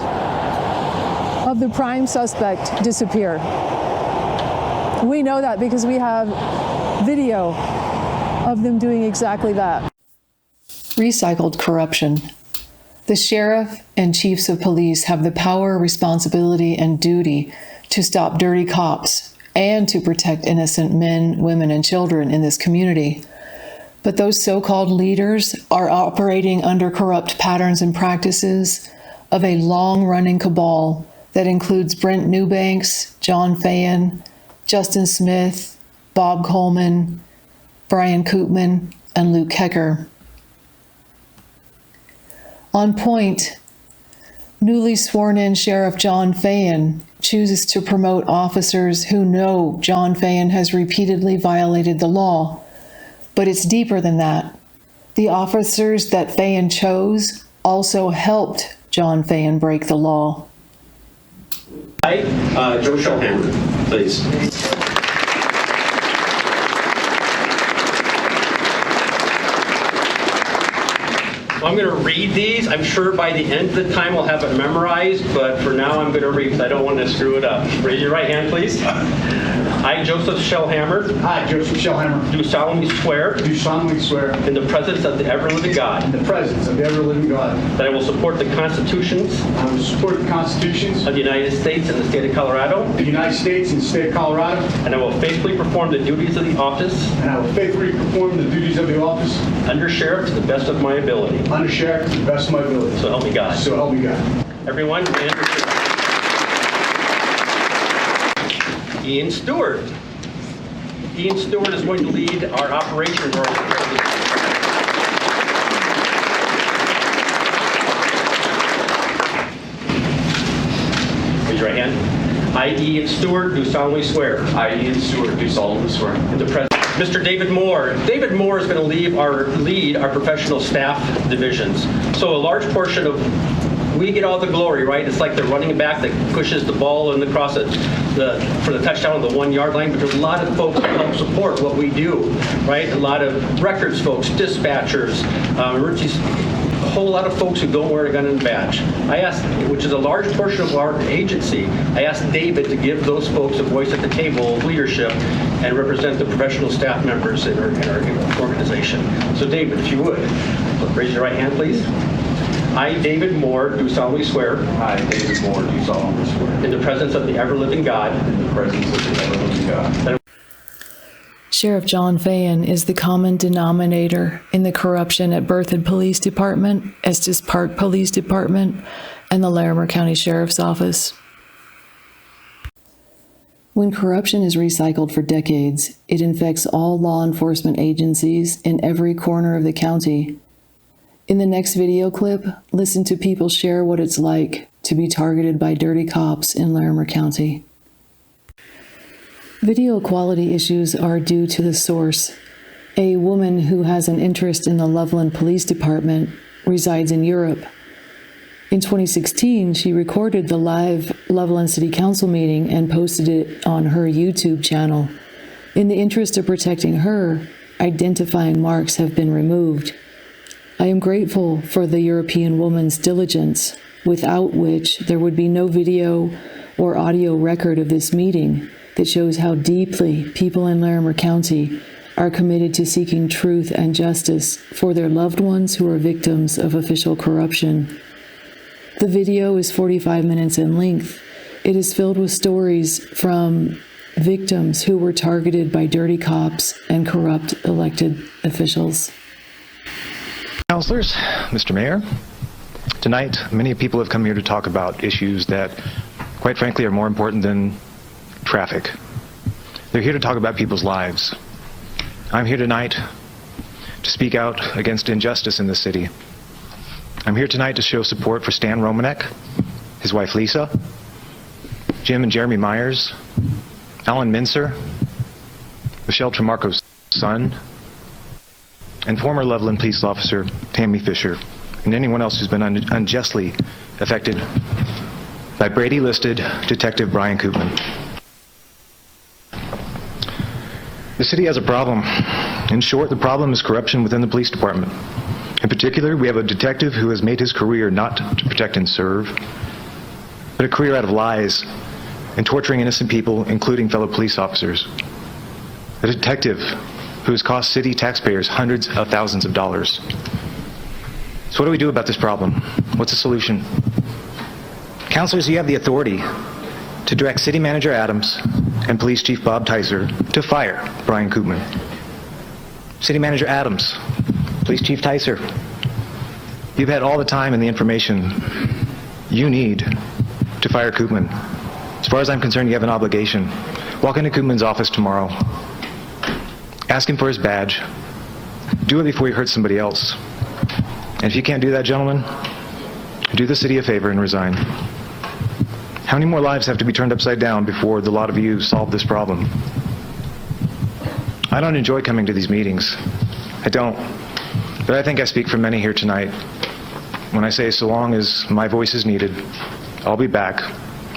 of the prime suspect disappear. We know that because we have video of them doing exactly that. Recycled corruption. The sheriff and chiefs of police have the power, responsibility, and duty to stop dirty cops and to protect innocent men, women, and children in this community. But those so-called leaders are operating under corrupt patterns and practices of a long-running cabal that includes Brent Newbanks, John Fayen, Justin Smith, Bob Coleman, Brian Koopman, and Luke Hecker. On point, newly sworn-in Sheriff John Fayen chooses to promote officers who know John Fayen has repeatedly violated the law. But it's deeper than that. The officers that Fayen chose also helped John Fayen break the law. Hi, Joe Shellhammer, please. I'm going to read these. I'm sure by the end of the time I'll have it memorized, but for now I'm going to read because I don't want to screw it up. Raise your right hand, please. I, Joseph Shellhammer. I, Joseph Shellhammer. Do solemnly swear. Do solemnly swear. In the presence of the ever-living God. In the presence of the ever-living God. That I will support the constitutions. I will support the constitutions. Of the United States and the state of Colorado. The United States and the state of Colorado. And I will faithfully perform the duties of the office. And I will faithfully perform the duties of the office. Under sheriff to the best of my ability. Under sheriff to the best of my ability. So help me God. So help me God. Everyone, Ian Stewart. Ian Stewart is going to lead our operations. Raise your right hand. I, Ian Stewart, do solemnly swear. I, Ian Stewart, do solemnly swear. In the presence. Mr. David Moore. David Moore is going to lead our professional staff divisions. So a large portion of, we get all the glory, right? It's like the running back that pushes the ball and across it for the touchdown on the 1 yard line, but there's a lot of folks that help support what we do, right? A lot of records folks, dispatchers, a whole lot of folks who don't wear a gun and badge. I asked, which is a large portion of our agency, I asked David to give those folks a voice at the table of leadership and represent the professional staff members in our organization. So David, if you would, raise your right hand, please. I, David Moore, do solemnly swear. I, David Moore, do solemnly swear. In the presence of the ever-living God. In the presence of the ever-living God. Sheriff John Fayen is the common denominator in the corruption at Berthoud Police Department, Estes Park Police Department, and the Larimer County Sheriff's Office. When corruption is recycled for decades, it infects all law enforcement agencies in every corner of the county. In the next video clip, listen to people share what it's like to be targeted by dirty cops in Larimer County. Video quality issues are due to the source. A woman who has an interest in the Loveland Police Department resides in Europe. In 2016, she recorded the live Loveland City Council meeting and posted it on her YouTube channel. In the interest of protecting her, identifying marks have been removed. I am grateful for the European woman's diligence, without which there would be no video or audio record of this meeting that shows how deeply people in Larimer County are committed to seeking truth and justice for their loved ones who are victims of official corruption. The video is 45 minutes in length. It is filled with stories from victims who were targeted by dirty cops and corrupt elected officials. Councilors, Mr. Mayor, tonight many people have come here to talk about issues that, quite frankly, are more important than traffic. They're here to talk about people's lives. I'm here tonight to speak out against injustice in this city. I'm here tonight to show support for Stan Romanek, his wife Lisa, Jim and Jeremy Myers, Alan Mincer, Michelle Tremarco's son, and former Loveland police officer Tammy Fisher, and anyone else who's been unjustly affected by Brady-listed Detective Brian Koopman. The city has a problem. In short, the problem is corruption within the police department. In particular, we have a detective who has made his career not to protect and serve, but a career out of lies and torturing innocent people, including fellow police officers. A detective who has cost city taxpayers hundreds of thousands of dollars. So what do we do about this problem? What's the solution? Councilors, you have the authority to direct City Manager Adams and Police Chief Bob Tyser to fire Brian Koopman. City Manager Adams, Police Chief Tyser, you've had all the time and the information you need to fire Koopman. As far as I'm concerned, you have an obligation. Walk into Koopman's office tomorrow. Ask him for his badge. Do it before you hurt somebody else. And if you can't do that, gentlemen, do the city a favor and resign. How many more lives have to be turned upside down before the lot of you solve this problem? I don't enjoy coming to these meetings. I don't. But I think I speak for many here tonight when I say so long as my voice is needed, I'll be back,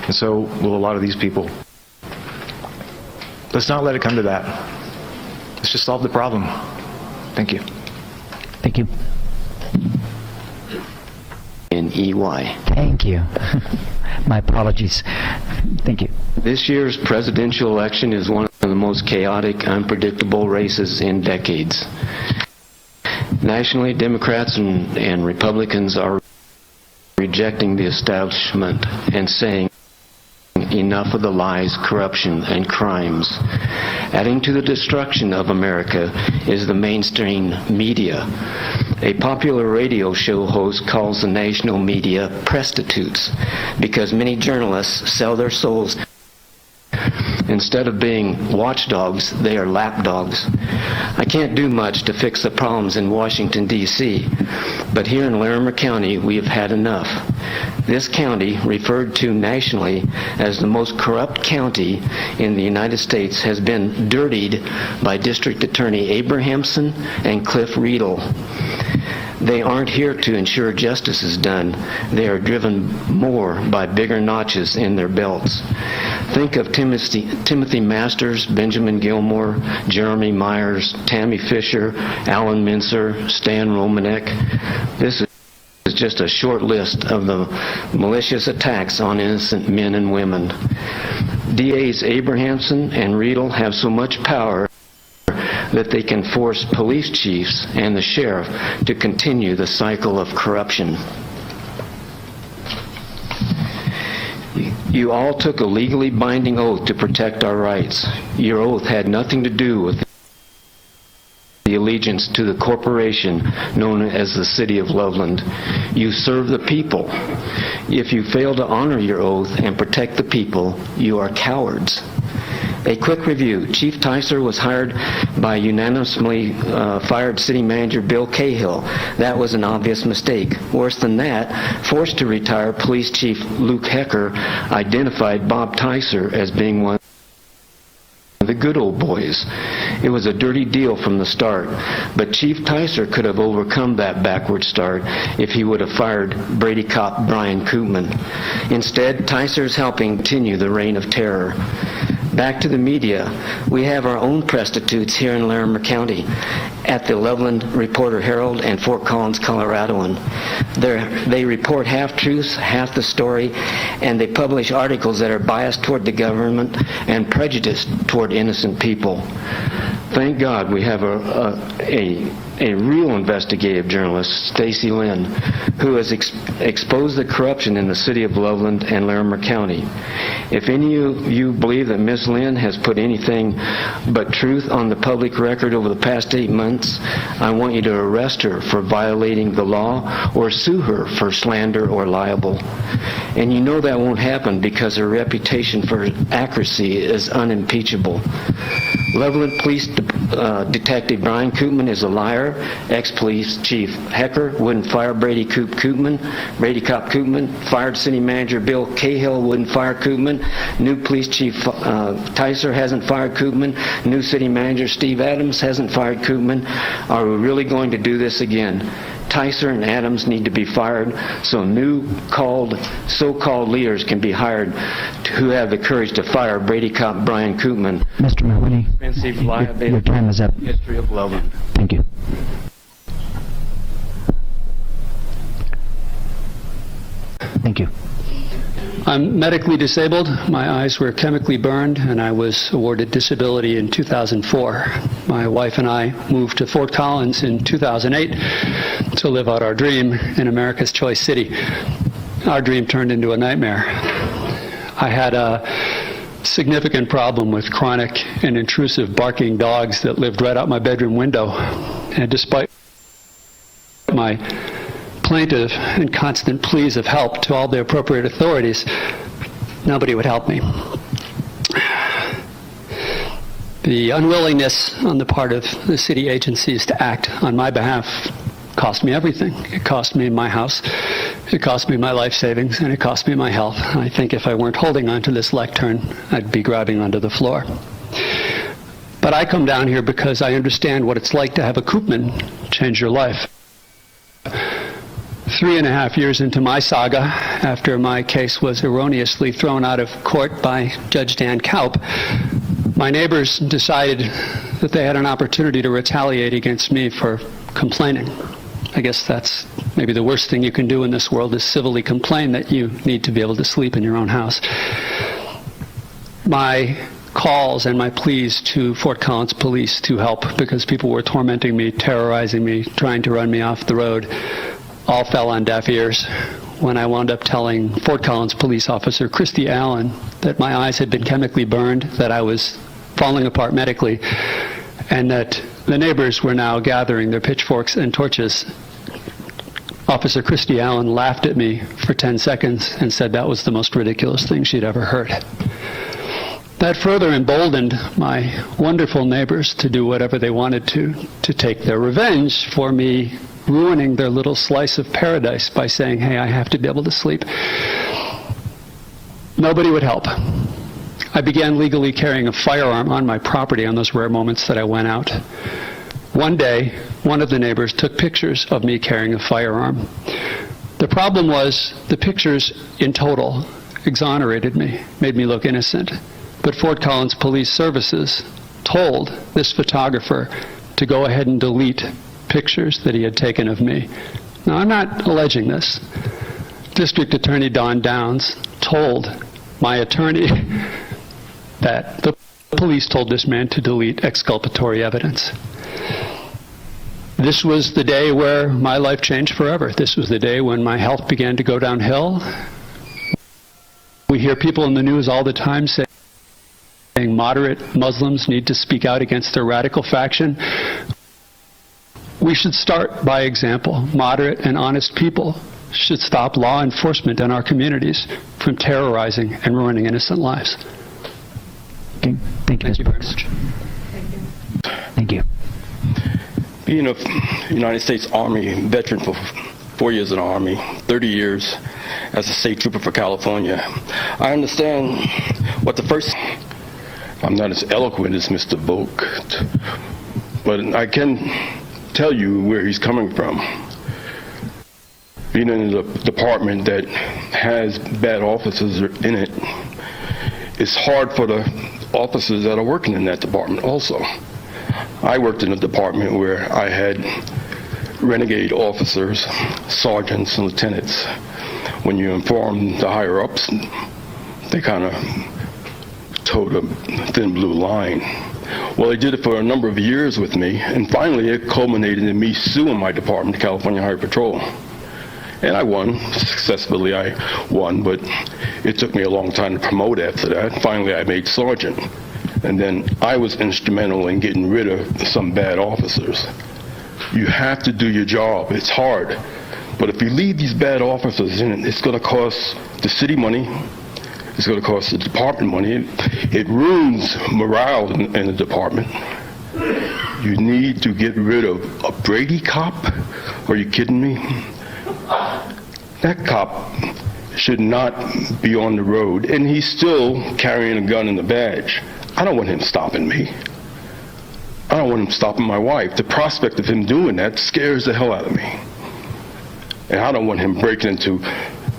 and so will a lot of these people. Let's not let it come to that. Let's just solve the problem. Thank you. Thank you. In EY. Thank you. My apologies. Thank you. This year's presidential election is one of the most chaotic, unpredictable races in decades. Nationally, Democrats and Republicans are rejecting the establishment and saying enough of the lies, corruption, and crimes. Adding to the destruction of America is the mainstream media. A popular radio show host calls the national media prostitutes because many journalists sell their souls. Instead of being watchdogs, they are lapdogs. I can't do much to fix the problems in Washington, D.C., but here in Larimer County, we have had enough. This county, referred to nationally as the most corrupt county in the United States, has been dirtied by District Attorney Abrahamson and Cliff Riedel. They aren't here to ensure justice is done. They are driven more by bigger notches in their belts. Think of Timothy Masters, Benjamin Gilmore, Jeremy Myers, Tammy Fisher, Alan Mincer, Stan Romanek. This is just a short list of the malicious attacks on innocent men and women. DAs Abrahamson and Riedel have so much power that they can force police chiefs and the sheriff to continue the cycle of corruption. You all took a legally binding oath to protect our rights. Your oath had nothing to do with allegiance to the corporation known as the City of Loveland. You serve the people. If you fail to honor your oath and protect the people, you are cowards. A quick review. Chief Ticer was hired by unanimously fired City Manager Bill Cahill. That was an obvious mistake. Worse than that, forced to retire Police Chief Luke Hecker identified Bob Ticer as being one of the good old boys. It was a dirty deal from the start, but Chief Ticer could have overcome that backward start if he would have fired Brady cop Brian Koopman. Instead, Ticer's helping continue the reign of terror. Back to the media. We have our own prostitutes here in Larimer County at the Loveland Reporter-Herald and Fort Collins, Coloradoan. They report half-truths, half the story, and they publish articles that are biased toward the government and prejudiced toward innocent people. Thank God we have a real investigative journalist, Stacy Lynn, who has exposed the corruption in the city of Loveland and Larimer County. If any of you believe that Ms. Lynn has put anything but truth on the public record over the past 8 months, I want you to arrest her for violating the law or sue her for slander or libel. And you know that won't happen because her reputation for accuracy is unimpeachable. Loveland Police Detective Brian Koopman is a liar. Ex-Police Chief Hecker wouldn't fire Brady cop Koopman. Fired City Manager Bill Cahill wouldn't fire Koopman. New Police Chief Ticer hasn't fired Koopman. New City Manager Steve Adams hasn't fired Koopman. Are we really going to do this again? Ticer and Adams need to be fired so new so-called leaders can be hired who have the courage to fire Brady cop Brian Koopman. Mr. Mahoney, Expensive liability. your time is up. History of Loveland. Thank you. Thank you. I'm medically disabled. My eyes were chemically burned, and I was awarded disability in 2004. My wife and I moved to Fort Collins in 2008 to live out our dream in America's Choice City. Our dream turned into a nightmare. I had a significant problem with chronic and intrusive barking dogs that lived right out my bedroom window. And despite my plaintive and constant pleas of help to all the appropriate authorities, nobody would help me. The unwillingness on the part of the city agencies to act on my behalf cost me everything. It cost me my house, it cost me my life savings, and it cost me my health. I think if I weren't holding onto this lectern, I'd be grabbing onto the floor. But I come down here because I understand what it's like to have a Koopman change your life. 3.5 years into my saga, after my case was erroneously thrown out of court by Judge Dan Kaup, my neighbors decided that they had an opportunity to retaliate against me for complaining. I guess that's maybe the worst thing you can do in this world, is civilly complain that you need to be able to sleep in your own house. My calls and my pleas to Fort Collins police to help, because people were tormenting me, terrorizing me, trying to run me off the road, all fell on deaf ears when I wound up telling Fort Collins police officer Christy Allen that my eyes had been chemically burned, that I was falling apart medically, and that the neighbors were now gathering their pitchforks and torches. Officer Christy Allen laughed at me for 10 seconds and said that was the most ridiculous thing she'd ever heard. That further emboldened my wonderful neighbors to do whatever they wanted to take their revenge for me ruining their little slice of paradise by saying, hey, I have to be able to sleep. Nobody would help. I began legally carrying a firearm on my property on those rare moments that I went out. One day, one of the neighbors took pictures of me carrying a firearm. The problem was the pictures in total exonerated me, made me look innocent. But Fort Collins Police Services told this photographer to go ahead and delete pictures that he had taken of me. Now, I'm not alleging this. District Attorney Don Downs told my attorney that the police told this man to delete exculpatory evidence. This was the day where my life changed forever. This was the day when my health began to go downhill. We hear people in the news all the time saying moderate Muslims need to speak out against their radical faction. We should start by example. Moderate and honest people should stop law enforcement in our communities from terrorizing and ruining innocent lives. Okay. Thank you very much. Thank you. Being a United States Army veteran for 4 years in the Army, 30 years as a state trooper for California, I understand what the first... I'm not as eloquent as Mr. Volk, but I can tell you where he's coming from. Being in a department that has bad officers in it, it's hard for the officers that are working in that department also. I worked in a department where I had renegade officers, sergeants, and lieutenants. When you inform the higher-ups, they kind of towed a thin blue line. Well, they did it for a number of years with me, and finally it culminated in me suing my department, the California Highway Patrol. And I won. Successfully I won, but it took me a long time to promote after that. Finally I made sergeant. And then I was instrumental in getting rid of some bad officers. You have to do your job. It's hard. But if you leave these bad officers in, it's going to cost the city money. It's going to cost the department money. It ruins morale in the department. You need to get rid of a Brady cop? Are you kidding me? That cop should not be on the road, and he's still carrying a gun and a badge. I don't want him stopping me. I don't want him stopping my wife. The prospect of him doing that scares the hell out of me. And I don't want him breaking into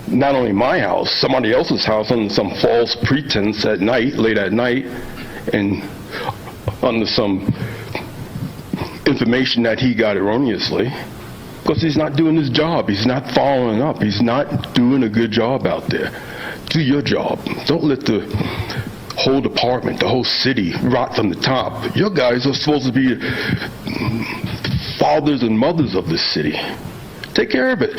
not only my house, somebody else's house under some false pretense at night, late at night, and under some information that he got erroneously. Because he's not doing his job. He's not following up. He's not doing a good job out there. Do your job. Don't let the whole department, the whole city rot from the top. Your guys are supposed to be fathers and mothers of this city. Take care of it.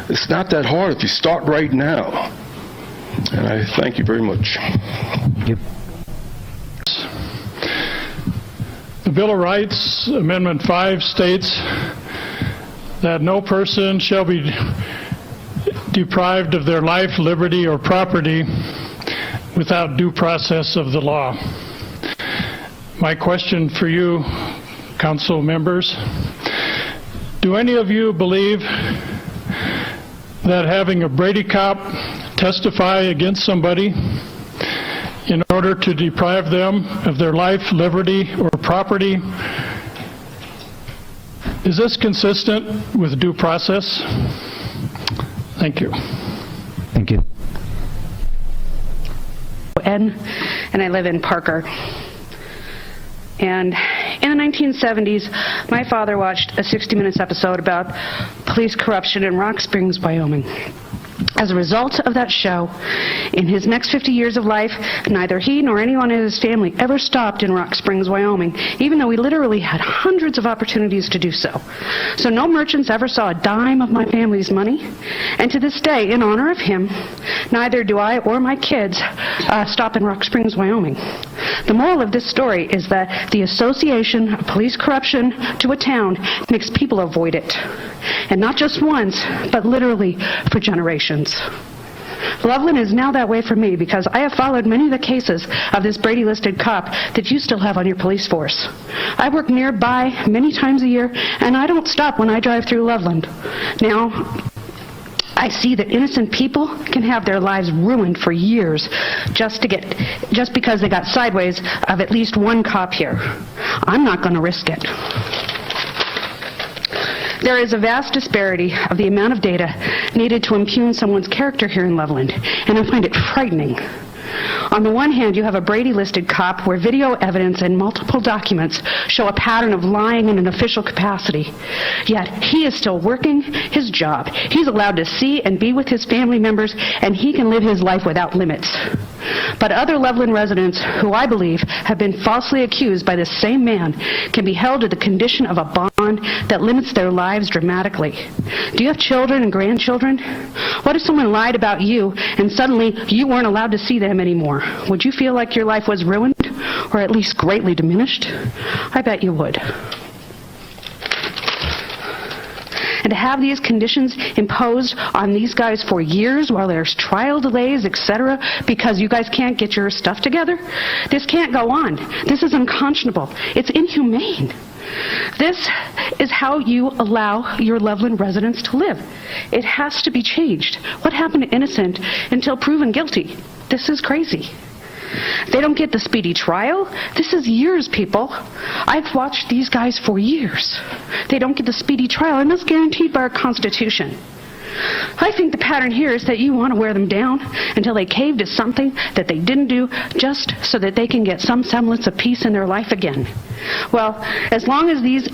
It's not that hard if you start right now. And I thank you very much. Thank you. The Bill of Rights, Amendment 5, states that no person shall be deprived of their life, liberty, or property without due process of the law. My question for you, council members, do any of you believe that having a Brady cop testify against somebody in order to deprive them of their life, liberty, or property, is this consistent with due process? Thank you. Thank you. And I live in Parker. And in the 1970s, my father watched a 60 Minutes episode about police corruption in Rock Springs, Wyoming. As a result of that show, in his next 50 years of life, neither he nor anyone in his family ever stopped in Rock Springs, Wyoming, even though we literally had hundreds of opportunities to do so. So no merchants ever saw a dime of my family's money. And to this day, in honor of him, neither do I or my kids stop in Rock Springs, Wyoming. The moral of this story is that the association of police corruption to a town makes people avoid it. And not just once, but literally for generations. Loveland is now that way for me because I have followed many of the cases of this Brady-listed cop that you still have on your police force. I work nearby many times a year, and I don't stop when I drive through Loveland. Now, I see that innocent people can have their lives ruined for years just because they got sideways of at least one cop here. I'm not going to risk it. There is a vast disparity of the amount of data needed to impugn someone's character here in Loveland, and I find it frightening. On the one hand, you have a Brady-listed cop where video evidence and multiple documents show a pattern of lying in an official capacity. Yet, he is still working his job. He's allowed to see and be with his family members, and he can live his life without limits. But other Loveland residents, who I believe have been falsely accused by this same man, can be held to the condition of a bond that limits their lives dramatically. Do you have children and grandchildren? What if someone lied about you and suddenly you weren't allowed to see them anymore? Would you feel like your life was ruined, or at least greatly diminished? I bet you would. And to have these conditions imposed on these guys for years while there's trial delays, etc., because you guys can't get your stuff together, this can't go on. This is unconscionable. It's inhumane. This is how you allow your Loveland residents to live. It has to be changed. What happened to innocent until proven guilty? This is crazy. They don't get the speedy trial. This is years, people. I've watched these guys for years. They don't get the speedy trial, and that's guaranteed by our Constitution. I think the pattern here is that you want to wear them down until they cave to something that they didn't do just so that they can get some semblance of peace in their life again. Well, as long as these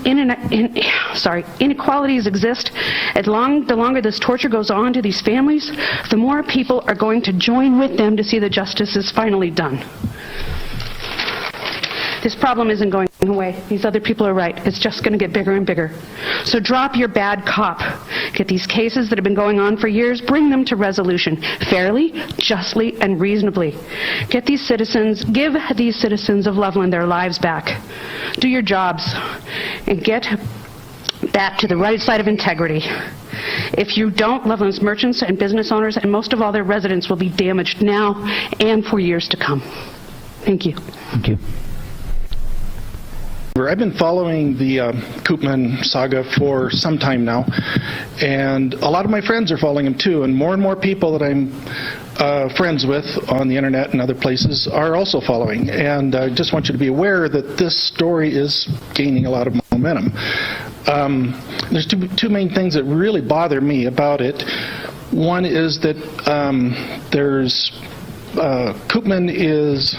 inequalities exist, the longer this torture goes on to these families, the more people are going to join with them to see that justice is finally done. This problem isn't going away. These other people are right. It's just going to get bigger and bigger. So drop your bad cop. Get these cases that have been going on for years, bring them to resolution fairly, justly, and reasonably. Give these citizens of Loveland their lives back. Do your jobs and get back to the right side of integrity. If you don't, Loveland's merchants and business owners and most of all their residents will be damaged now and for years to come. Thank you. Thank you. I've been following the Koopman saga for some time now, and a lot of my friends are following him too, and more people that I'm friends with on the internet and other places are also following. And I just want you to be aware that this story is gaining a lot of momentum. There's two main things that really bother me about it. One is that Koopman is...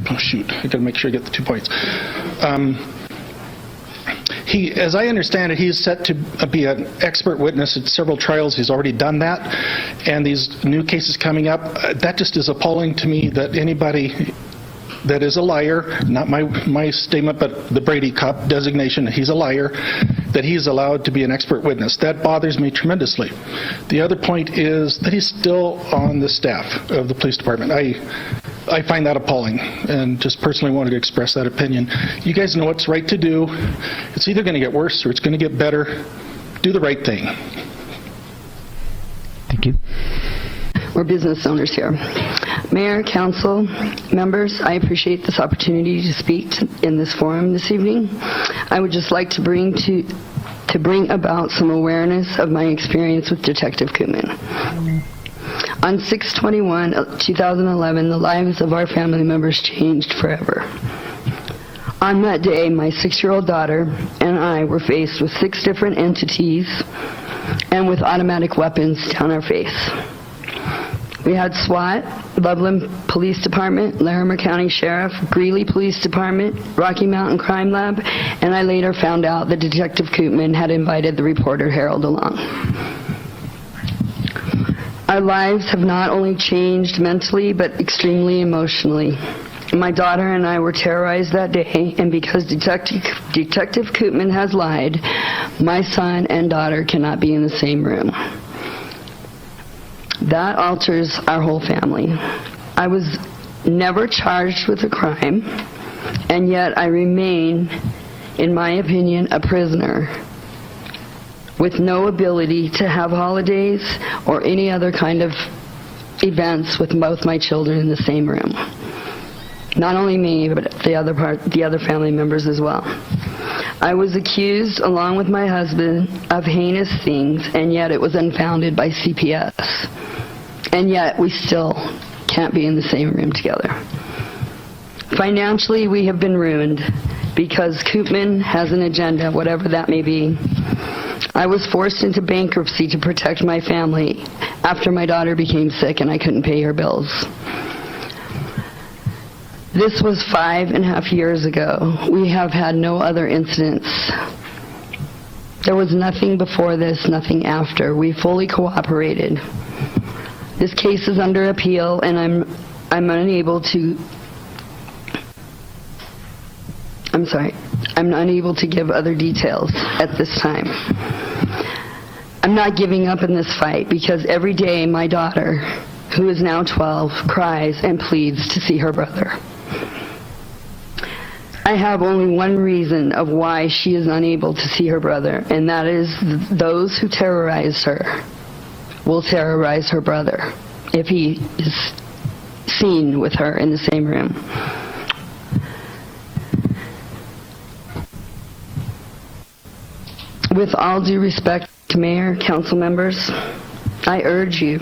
Oh shoot, I gotta make sure I get the 2 points. As I understand it, he's set to be an expert witness at several trials. He's already done that. And these new cases coming up, that just is appalling to me that anybody that is a liar, not my statement, but the Brady Cup designation, he's a liar, that he's allowed to be an expert witness. That bothers me tremendously. The other point is that he's still on the staff of the police department. I find that appalling, and just personally wanted to express that opinion. You guys know what's right to do. It's either going to get worse or it's going to get better. Do the right thing. Thank you. We're business owners here. Mayor, council, members, I appreciate this opportunity to speak in this forum this evening. I would just like to bring about some awareness of my experience with Detective Koopman. On 6/21/2011, the lives of our family members changed forever. On that day, my 6-year-old daughter and I were faced with 6 different entities and with automatic weapons down our face. We had SWAT, Loveland Police Department, Larimer County Sheriff, Greeley Police Department, Rocky Mountain Crime Lab, and I later found out that Detective Koopman had invited the reporter Harold along. Our lives have not only changed mentally, but extremely emotionally. My daughter and I were terrorized that day, and because Detective Koopman has lied, my son and daughter cannot be in the same room. That alters our whole family. I was never charged with a crime, and yet I remain, in my opinion, a prisoner with no ability to have holidays or any other kind of events with both my children in the same room. Not only me, but the other family members as well. I was accused, along with my husband, of heinous things, and yet it was unfounded by CPS. And yet we still can't be in the same room together. Financially, we have been ruined because Koopman has an agenda, whatever that may be. I was forced into bankruptcy to protect my family after my daughter became sick and I couldn't pay her bills. This was 5.5 years ago. We have had no other incidents. There was nothing before this, nothing after. We fully cooperated. This case is under appeal, and I'm unable to give other details at this time. I'm not giving up in this fight because every day my daughter, who is now 12, cries and pleads to see her brother. I have only one reason of why she is unable to see her brother, and that is those who terrorize her will terrorize her brother if he is seen with her in the same room. With all due respect to Mayor, council members, I urge you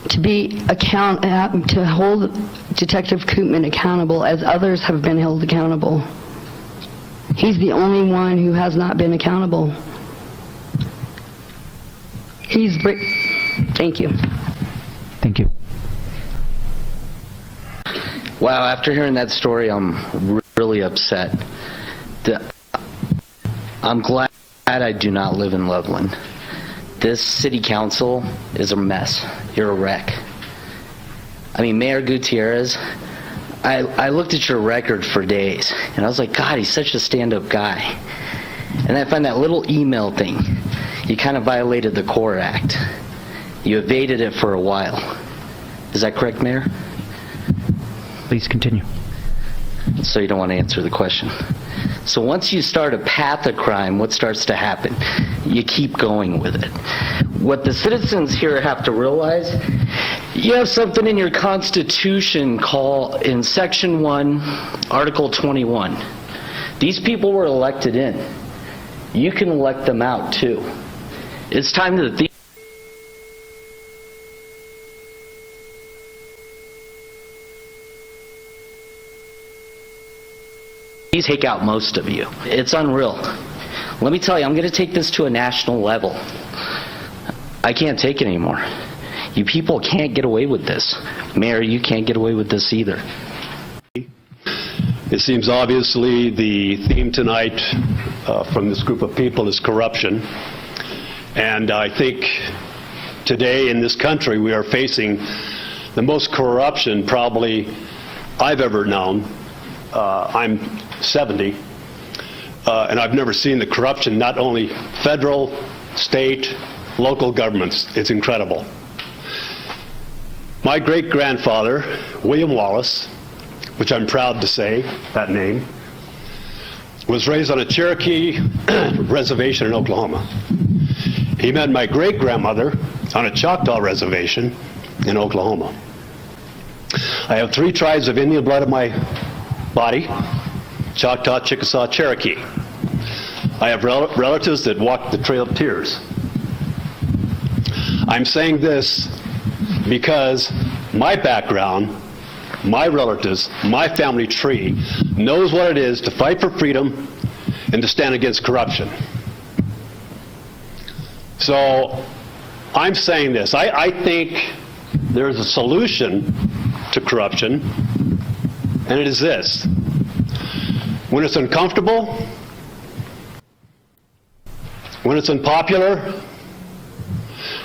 to hold Detective Koopman accountable as others have been held accountable. He's the only one who has not been accountable. Thank you. Thank you. Wow, after hearing that story, I'm really upset. I'm glad I do not live in Loveland. This city council is a mess. You're a wreck. I mean, Mayor Gutierrez, I looked at your record for days, and I was like, God, he's such a stand-up guy. And I find that little email thing, you kind of violated the CORE Act. You evaded it for a while. Is that correct, Mayor? Please continue. So you don't want to answer the question. So once you start a path of crime, what starts to happen? You keep going with it. What the citizens here have to realize, you have something in your Constitution called, in Section 1, Article 21. These people were elected in. You can elect them out too. It's time that these take out most of you. It's unreal. Let me tell you, I'm going to take this to a national level. I can't take it anymore. You people can't get away with this. Mayor, you can't get away with this either. It seems obviously the theme tonight from this group of people is corruption. And I think today in this country we are facing the most corruption probably I've ever known. I'm 70, and I've never seen the corruption, not only federal, state, local governments. It's incredible. My great-grandfather, William Wallace, which I'm proud to say, that name, was raised on a Cherokee reservation in Oklahoma. He met my great-grandmother on a Choctaw reservation in Oklahoma. I have 3 tribes of Indian blood in my body: Choctaw, Chickasaw, Cherokee. I have relatives that walk the Trail of Tears. I'm saying this because my background, my relatives, my family tree knows what it is to fight for freedom and to stand against corruption. So I'm saying this. I think there's a solution to corruption, and it is this. When it's uncomfortable, when it's unpopular,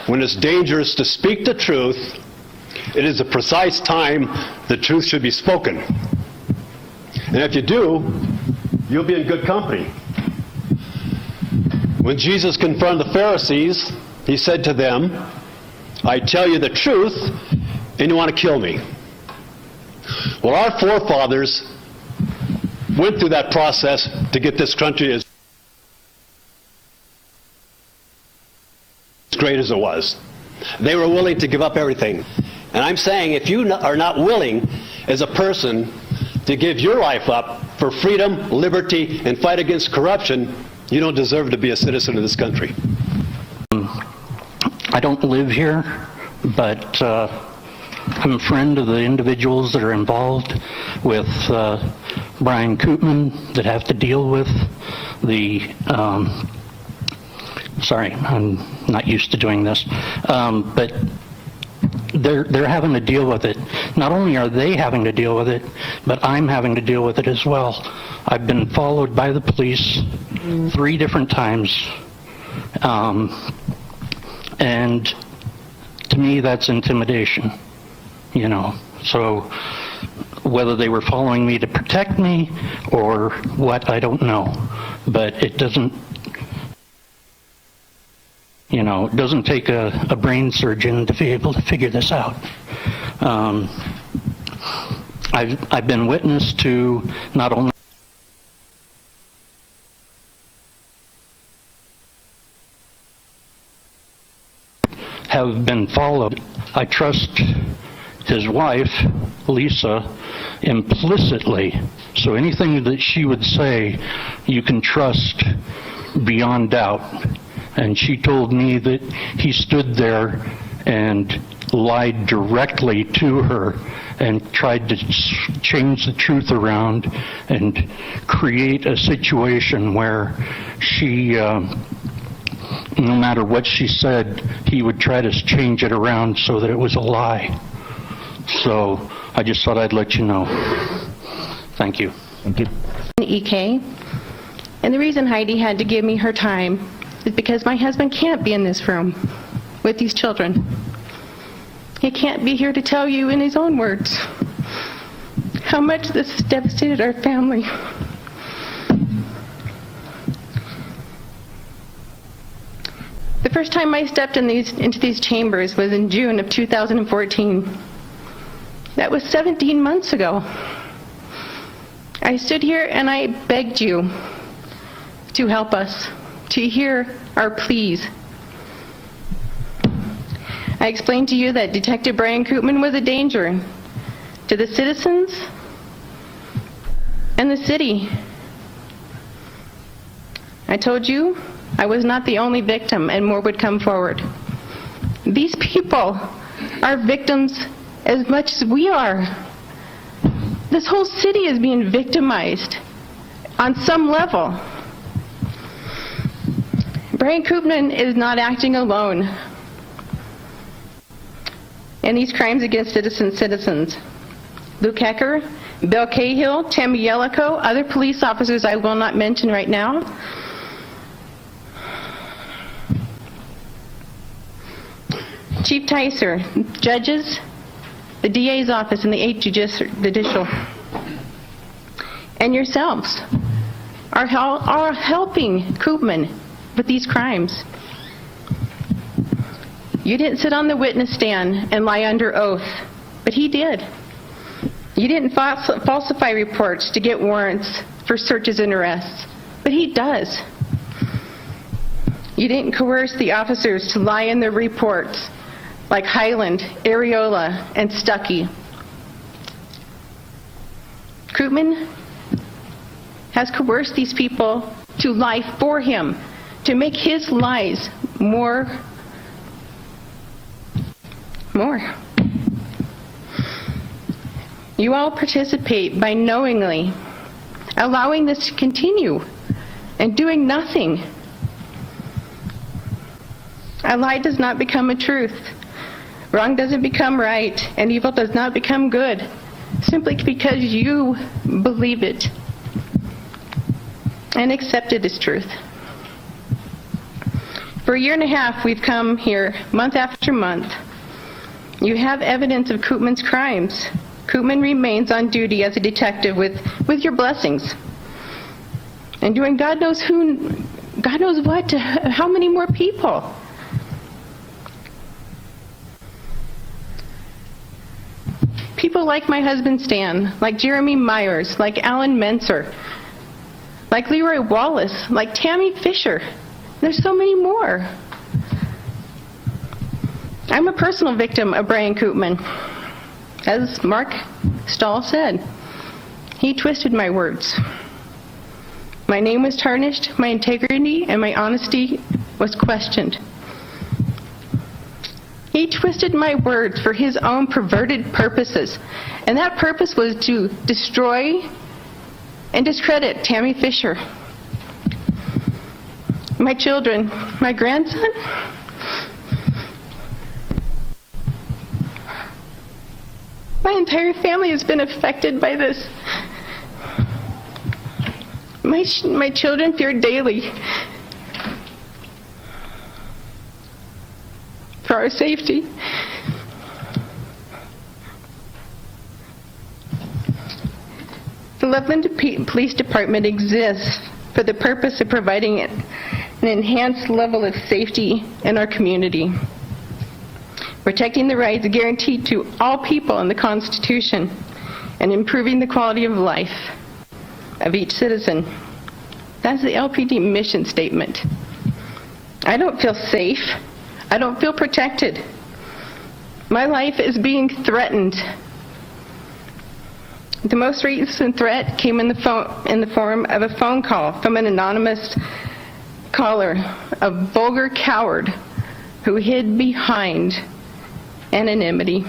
when it's dangerous to speak the truth, it is a precise time the truth should be spoken. And if you do, you'll be in good company. When Jesus confronted the Pharisees, he said to them, I tell you the truth, and you want to kill me. Well, our forefathers went through that process to get this country as great as it was. They were willing to give up everything. And I'm saying if you are not willing as a person to give your life up for freedom, liberty, and fight against corruption, you don't deserve to be a citizen of this country. I don't live here, but I'm a friend of the individuals that are involved with Brian Koopman that have to deal with the, sorry, I'm not used to doing this, but they're having to deal with it. Not only are they having to deal with it, but I'm having to deal with it as well. I've been followed by the police 3 different times, and to me that's intimidation, you know. So whether they were following me to protect me or what, I don't know, but it doesn't, you know, it doesn't take a brain surgeon to be able to figure this out. I I've been witness to not only have been followed. I trust his wife, Lisa, implicitly. So anything that she would say, you can trust beyond doubt. And she told me that he stood there and lied directly to her and tried to change the truth around and create a situation where she, no matter what she said, he would try to change it around so that it was a lie. So I just thought I'd let you know. Thank you. Thank you. EK. And the reason Heidi had to give me her time is because my husband can't be in this room with these children. He can't be here to tell you in his own words how much this has devastated our family. The first time I stepped into these chambers was in June of 2014. That was 17 months ago. I stood here and I begged you to help us, to hear our pleas. I explained to you that Detective Brian Koopman was a danger to the citizens and the city. I told you I was not the only victim and more would come forward. These people are victims as much as we are. This whole city is being victimized on some level. Brian Koopman is not acting alone in these crimes against citizens. Luke Hecker, Bill Cahill, Tammy Yellico, other police officers I will not mention right now. Chief Ticer, judges, the DA's office, and the 8th Judicial, and yourselves are helping Koopman with these crimes. You didn't sit on the witness stand and lie under oath, but he did. You didn't falsify reports to get warrants for searches and arrests, but he does. You didn't coerce the officers to lie in their reports like Highland, Areola, and Stuckey. Koopman has coerced these people to lie for him, to make his lies more. You all participate by knowingly allowing this to continue and doing nothing. A lie does not become a truth. Wrong doesn't become right, and evil does not become good simply because you believe it and accept it as truth. For a year and a half, we've come here month after month. You have evidence of Koopman's crimes. Koopman remains on duty as a detective with your blessings and doing God knows what to how many more people. People like my husband Stan, like Jeremy Myers, like Alan Menser, like Leroy Wallace, like Tammy Fisher. There's so many more. I'm a personal victim of Brian Koopman. As Mark Stahl said, he twisted my words. My name was tarnished, my integrity and my honesty was questioned. He twisted my words for his own perverted purposes, and that purpose was to destroy and discredit Tammy Fisher. My children, my grandson, my entire family has been affected by this. My children fear daily for our safety. The Loveland Police Department exists for the purpose of providing an enhanced level of safety in our community, protecting the rights guaranteed to all people in the Constitution, and improving the quality of life of each citizen. That's the LPD mission statement. I don't feel safe. I don't feel protected. My life is being threatened. The most recent threat came in the form of a phone call from an anonymous caller, a vulgar coward who hid behind anonymity.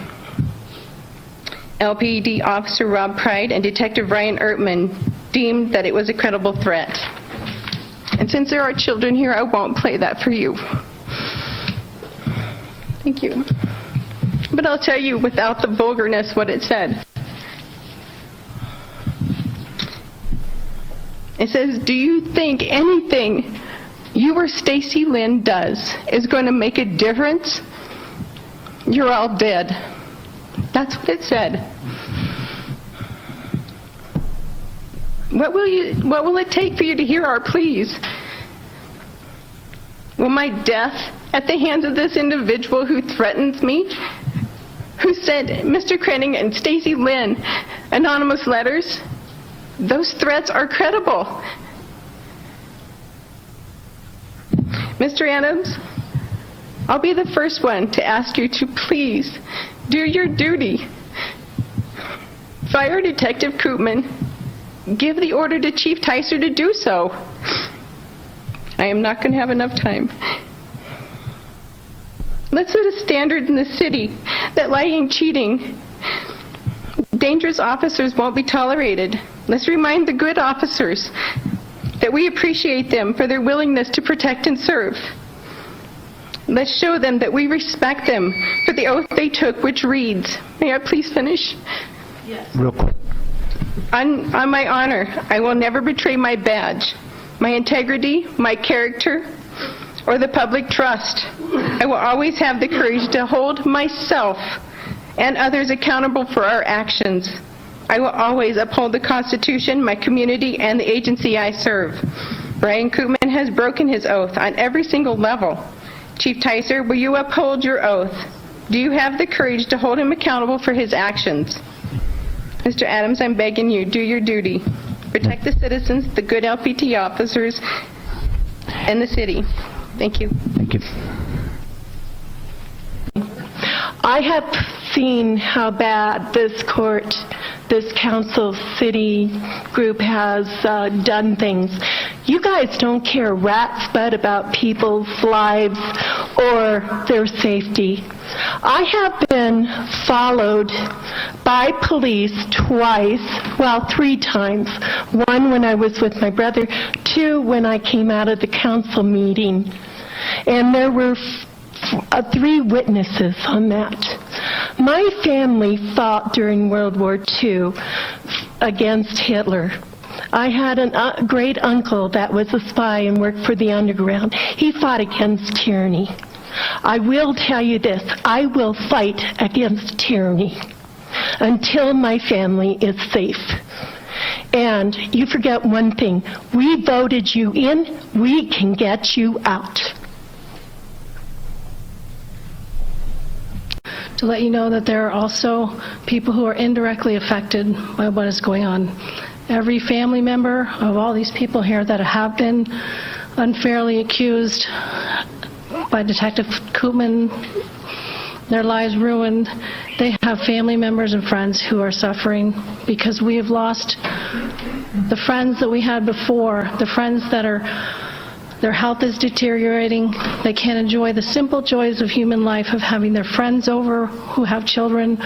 LPD Officer Rob Pride and Detective Ryan Ertman deemed that it was a credible threat. And since there are children here, I won't play that for you. Thank you. But I'll tell you without the vulgarness what it said. It says, do you think anything you or Stacy Lynn does is going to make a difference? You're all dead. That's what it said. What will it take for you to hear our pleas? Will my death at the hands of this individual who threatens me, who sent Mr. Krenning and Stacy Lynn anonymous letters, those threats are credible. Mr. Adams, I'll be the first one to ask you to please do your duty. Fire Detective Koopman. Give the order to Chief Ticer to do so. I am not going to have enough time. Let's set a standard in the city that lying, cheating, dangerous officers won't be tolerated. Let's remind the good officers that we appreciate them for their willingness to protect and serve. Let's show them that we respect them for the oath they took, which reads, may I please finish? Yes. Real quick. On my honor, I will never betray my badge, my integrity, my character, or the public trust. I will always have the courage to hold myself and others accountable for our actions. I will always uphold the Constitution, my community, and the agency I serve. Brian Koopman has broken his oath on every single level. Chief Ticer, will you uphold your oath? Do you have the courage to hold him accountable for his actions? Mr. Adams, I'm begging you, do your duty. Protect the citizens, the good LPT officers, and the city. Thank you. Thank you. I have seen how bad this court, this council, city group has done things. You guys don't care a rat's butt about people's lives or their safety. I have been followed by police twice, well, 3 times. 1 when I was with my brother, 2 when I came out of the council meeting. And there were 3 witnesses on that. My family fought during World War II against Hitler. I had a great uncle that was a spy and worked for the underground. He fought against tyranny. I will tell you this, I will fight against tyranny until my family is safe. And you forget one thing, we voted you in, we can get you out. To let you know that there are also people who are indirectly affected by what is going on. Every family member of all these people here that have been unfairly accused by Detective Koopman, their lives ruined, they have family members and friends who are suffering because we have lost the friends that we had before, the friends that their health is deteriorating. They can't enjoy the simple joys of human life of having their friends over who have children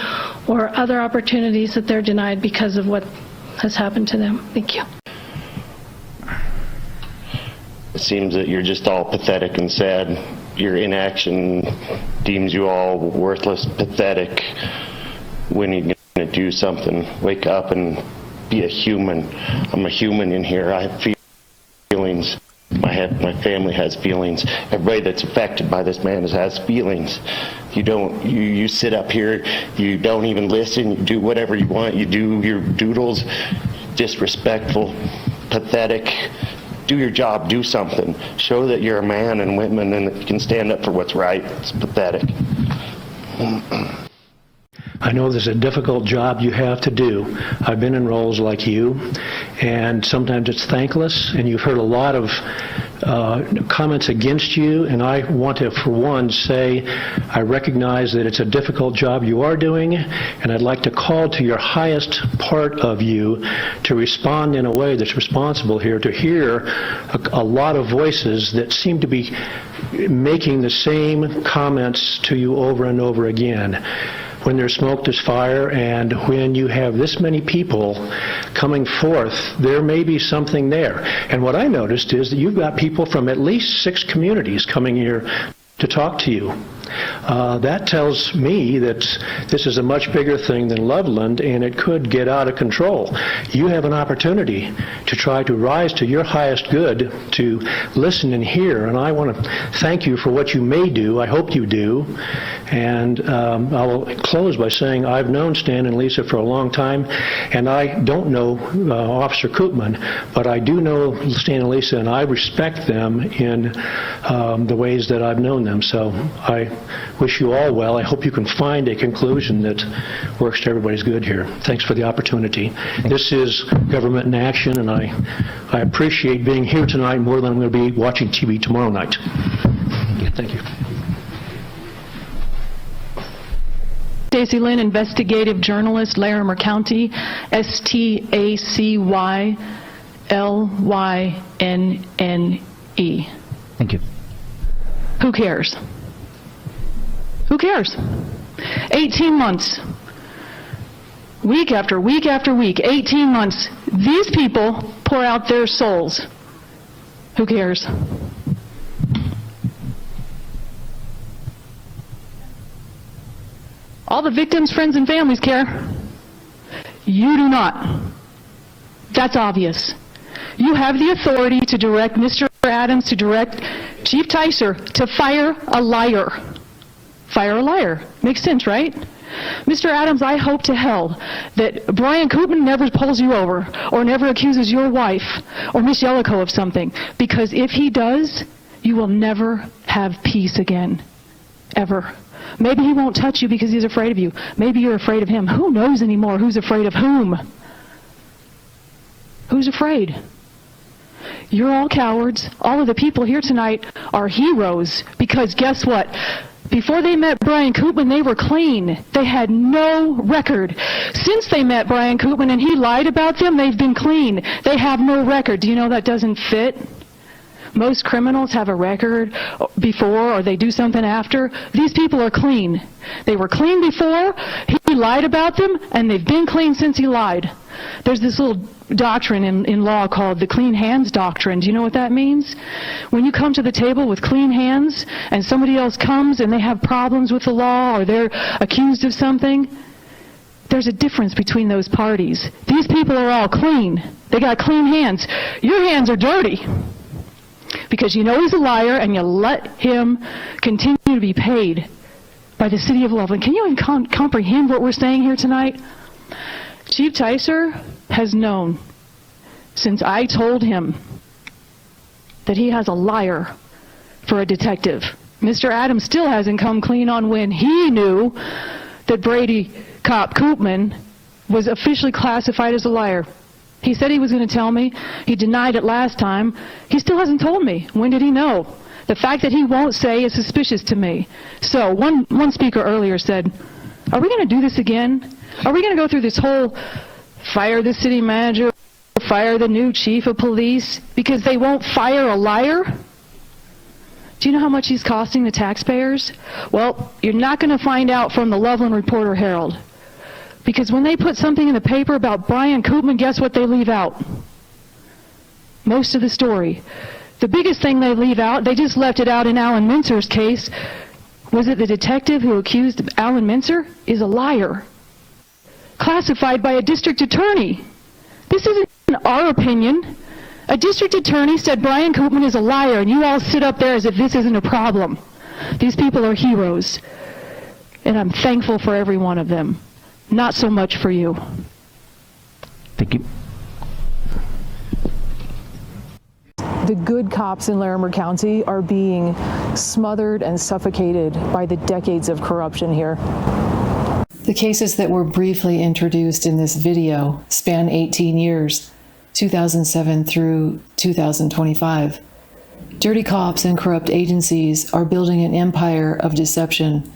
or other opportunities that they're denied because of what has happened to them. Thank you. It seems that you're just all pathetic and sad. Your inaction deems you all worthless, pathetic. When are you going to do something? Wake up and be a human. I'm a human in here. I have feelings. My family has feelings. Everybody that's affected by this man has feelings. You sit up here, you don't even listen, you do whatever you want, you do your doodles, disrespectful, pathetic. Do your job, do something. Show that you're a man and woman and that you can stand up for what's right. It's pathetic. I know there's a difficult job you have to do. I've been in roles like you, and sometimes it's thankless, and you've heard a lot of comments against you, and I want to, for one, say I recognize that it's a difficult job you are doing, and I'd like to call to your highest part of you to respond in a way that's responsible here, to hear a lot of voices that seem to be making the same comments to you over and over again. When there's smoke, there's fire, and when you have this many people coming forth, there may be something there. And what I noticed is that you've got people from at least 6 communities coming here to talk to you. That tells me that this is a much bigger thing than Loveland, and it could get out of control. You have an opportunity to try to rise to your highest good, to listen and hear, and I want to thank you for what you may do. I hope you do. And I will close by saying I've known Stan and Lisa for a long time, and I don't know Officer Koopman, but I do know Stan and Lisa, and I respect them in the ways that I've known them. So I wish you all well. I hope you can find a conclusion that works to everybody's good here. Thanks for the opportunity. This is Government in Action, and I appreciate being here tonight more than I'm going to be watching TV tomorrow night. Thank you. Stacy Lynn, investigative journalist, Larimer County, STACYLYNNE. Thank you. Who cares? Who cares? 18 months. Week after week after week, 18 months. These people pour out their souls. Who cares? All the victims, friends, and families care. You do not. That's obvious. You have the authority to direct Mr. Adams, to direct Chief Ticer to fire a liar. Fire a liar. Makes sense, right? Mr. Adams, I hope to hell that Brian Koopman never pulls you over or never accuses your wife or Miss Jellicoe of something, because if he does, you will never have peace again. Ever. Maybe he won't touch you because he's afraid of you. Maybe you're afraid of him. Who knows anymore who's afraid of whom? Who's afraid? You're all cowards. All of the people here tonight are heroes, because guess what? Before they met Brian Koopman, they were clean. They had no record. Since they met Brian Koopman and he lied about them, they've been clean. They have no record. Do you know that doesn't fit? Most criminals have a record before, or they do something after. These people are clean. They were clean before, he lied about them, and they've been clean since he lied. There's this little doctrine in law called the clean hands doctrine. Do you know what that means? When you come to the table with clean hands, and somebody else comes and they have problems with the law, or they're accused of something, there's a difference between those parties. These people are all clean. They got clean hands. Your hands are dirty, because you know he's a liar, and you let him continue to be paid by the city of Loveland. Can you even comprehend what we're saying here tonight? Chief Ticer has known since I told him that he has a liar for a detective. Mr. Adams still hasn't come clean on when he knew that Brady Cop Koopman was officially classified as a liar. He said he was going to tell me. He denied it last time. He still hasn't told me. When did he know? The fact that he won't say is suspicious to me. So one speaker earlier said, are we going to do this again? Are we going to go through this whole fire the city manager, fire the new chief of police, because they won't fire a liar? Do you know how much he's costing the taxpayers? Well, you're not going to find out from the Loveland Reporter-Herald. Because when they put something in the paper about Brian Koopman, guess what they leave out? Most of the story. The biggest thing they leave out, they just left it out in Alan Mincer's case, was that the detective who accused Alan Mincer is a liar. Classified by a district attorney. This isn't our opinion. A district attorney said Brian Koopman is a liar, and you all sit up there as if this isn't a problem. These people are heroes, and I'm thankful for every one of them. Not so much for you. Thank you. The good cops in Larimer County are being smothered and suffocated by the decades of corruption here. The cases that were briefly introduced in this video span 18 years, 2007 through 2025. Dirty cops and corrupt agencies are building an empire of deception.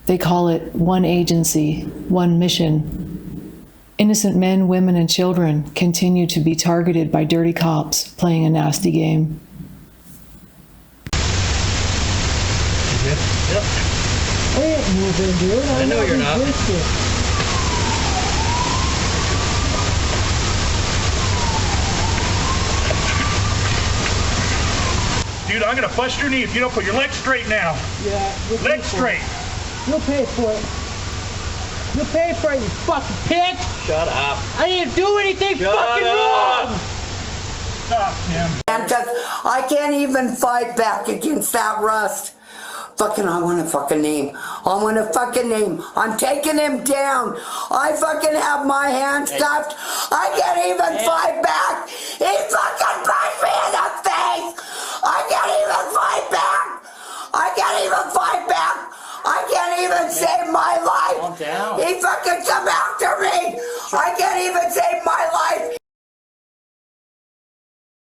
They call it one agency, one mission. Innocent men, women, and children continue to be targeted by dirty cops playing a nasty game. Yep. I ain't moving, dude. I know you're not. Dude, I'm gonna bust your knee if you don't put your legs straight now. Yeah. Legs straight. You'll pay for it. You'll pay for it, you fucking pig. Shut up. I didn't do anything fucking wrong. Stop, Tim. I can't even fight back against that rust. Fucking, I want a fucking name. I want a fucking name. I'm taking him down. I fucking have my hand stuffed. I can't even fight back. He fucking punched me in the face. I can't even fight back. I can't even fight back. I can't even save my life. He fucking come after me. I can't even save my life.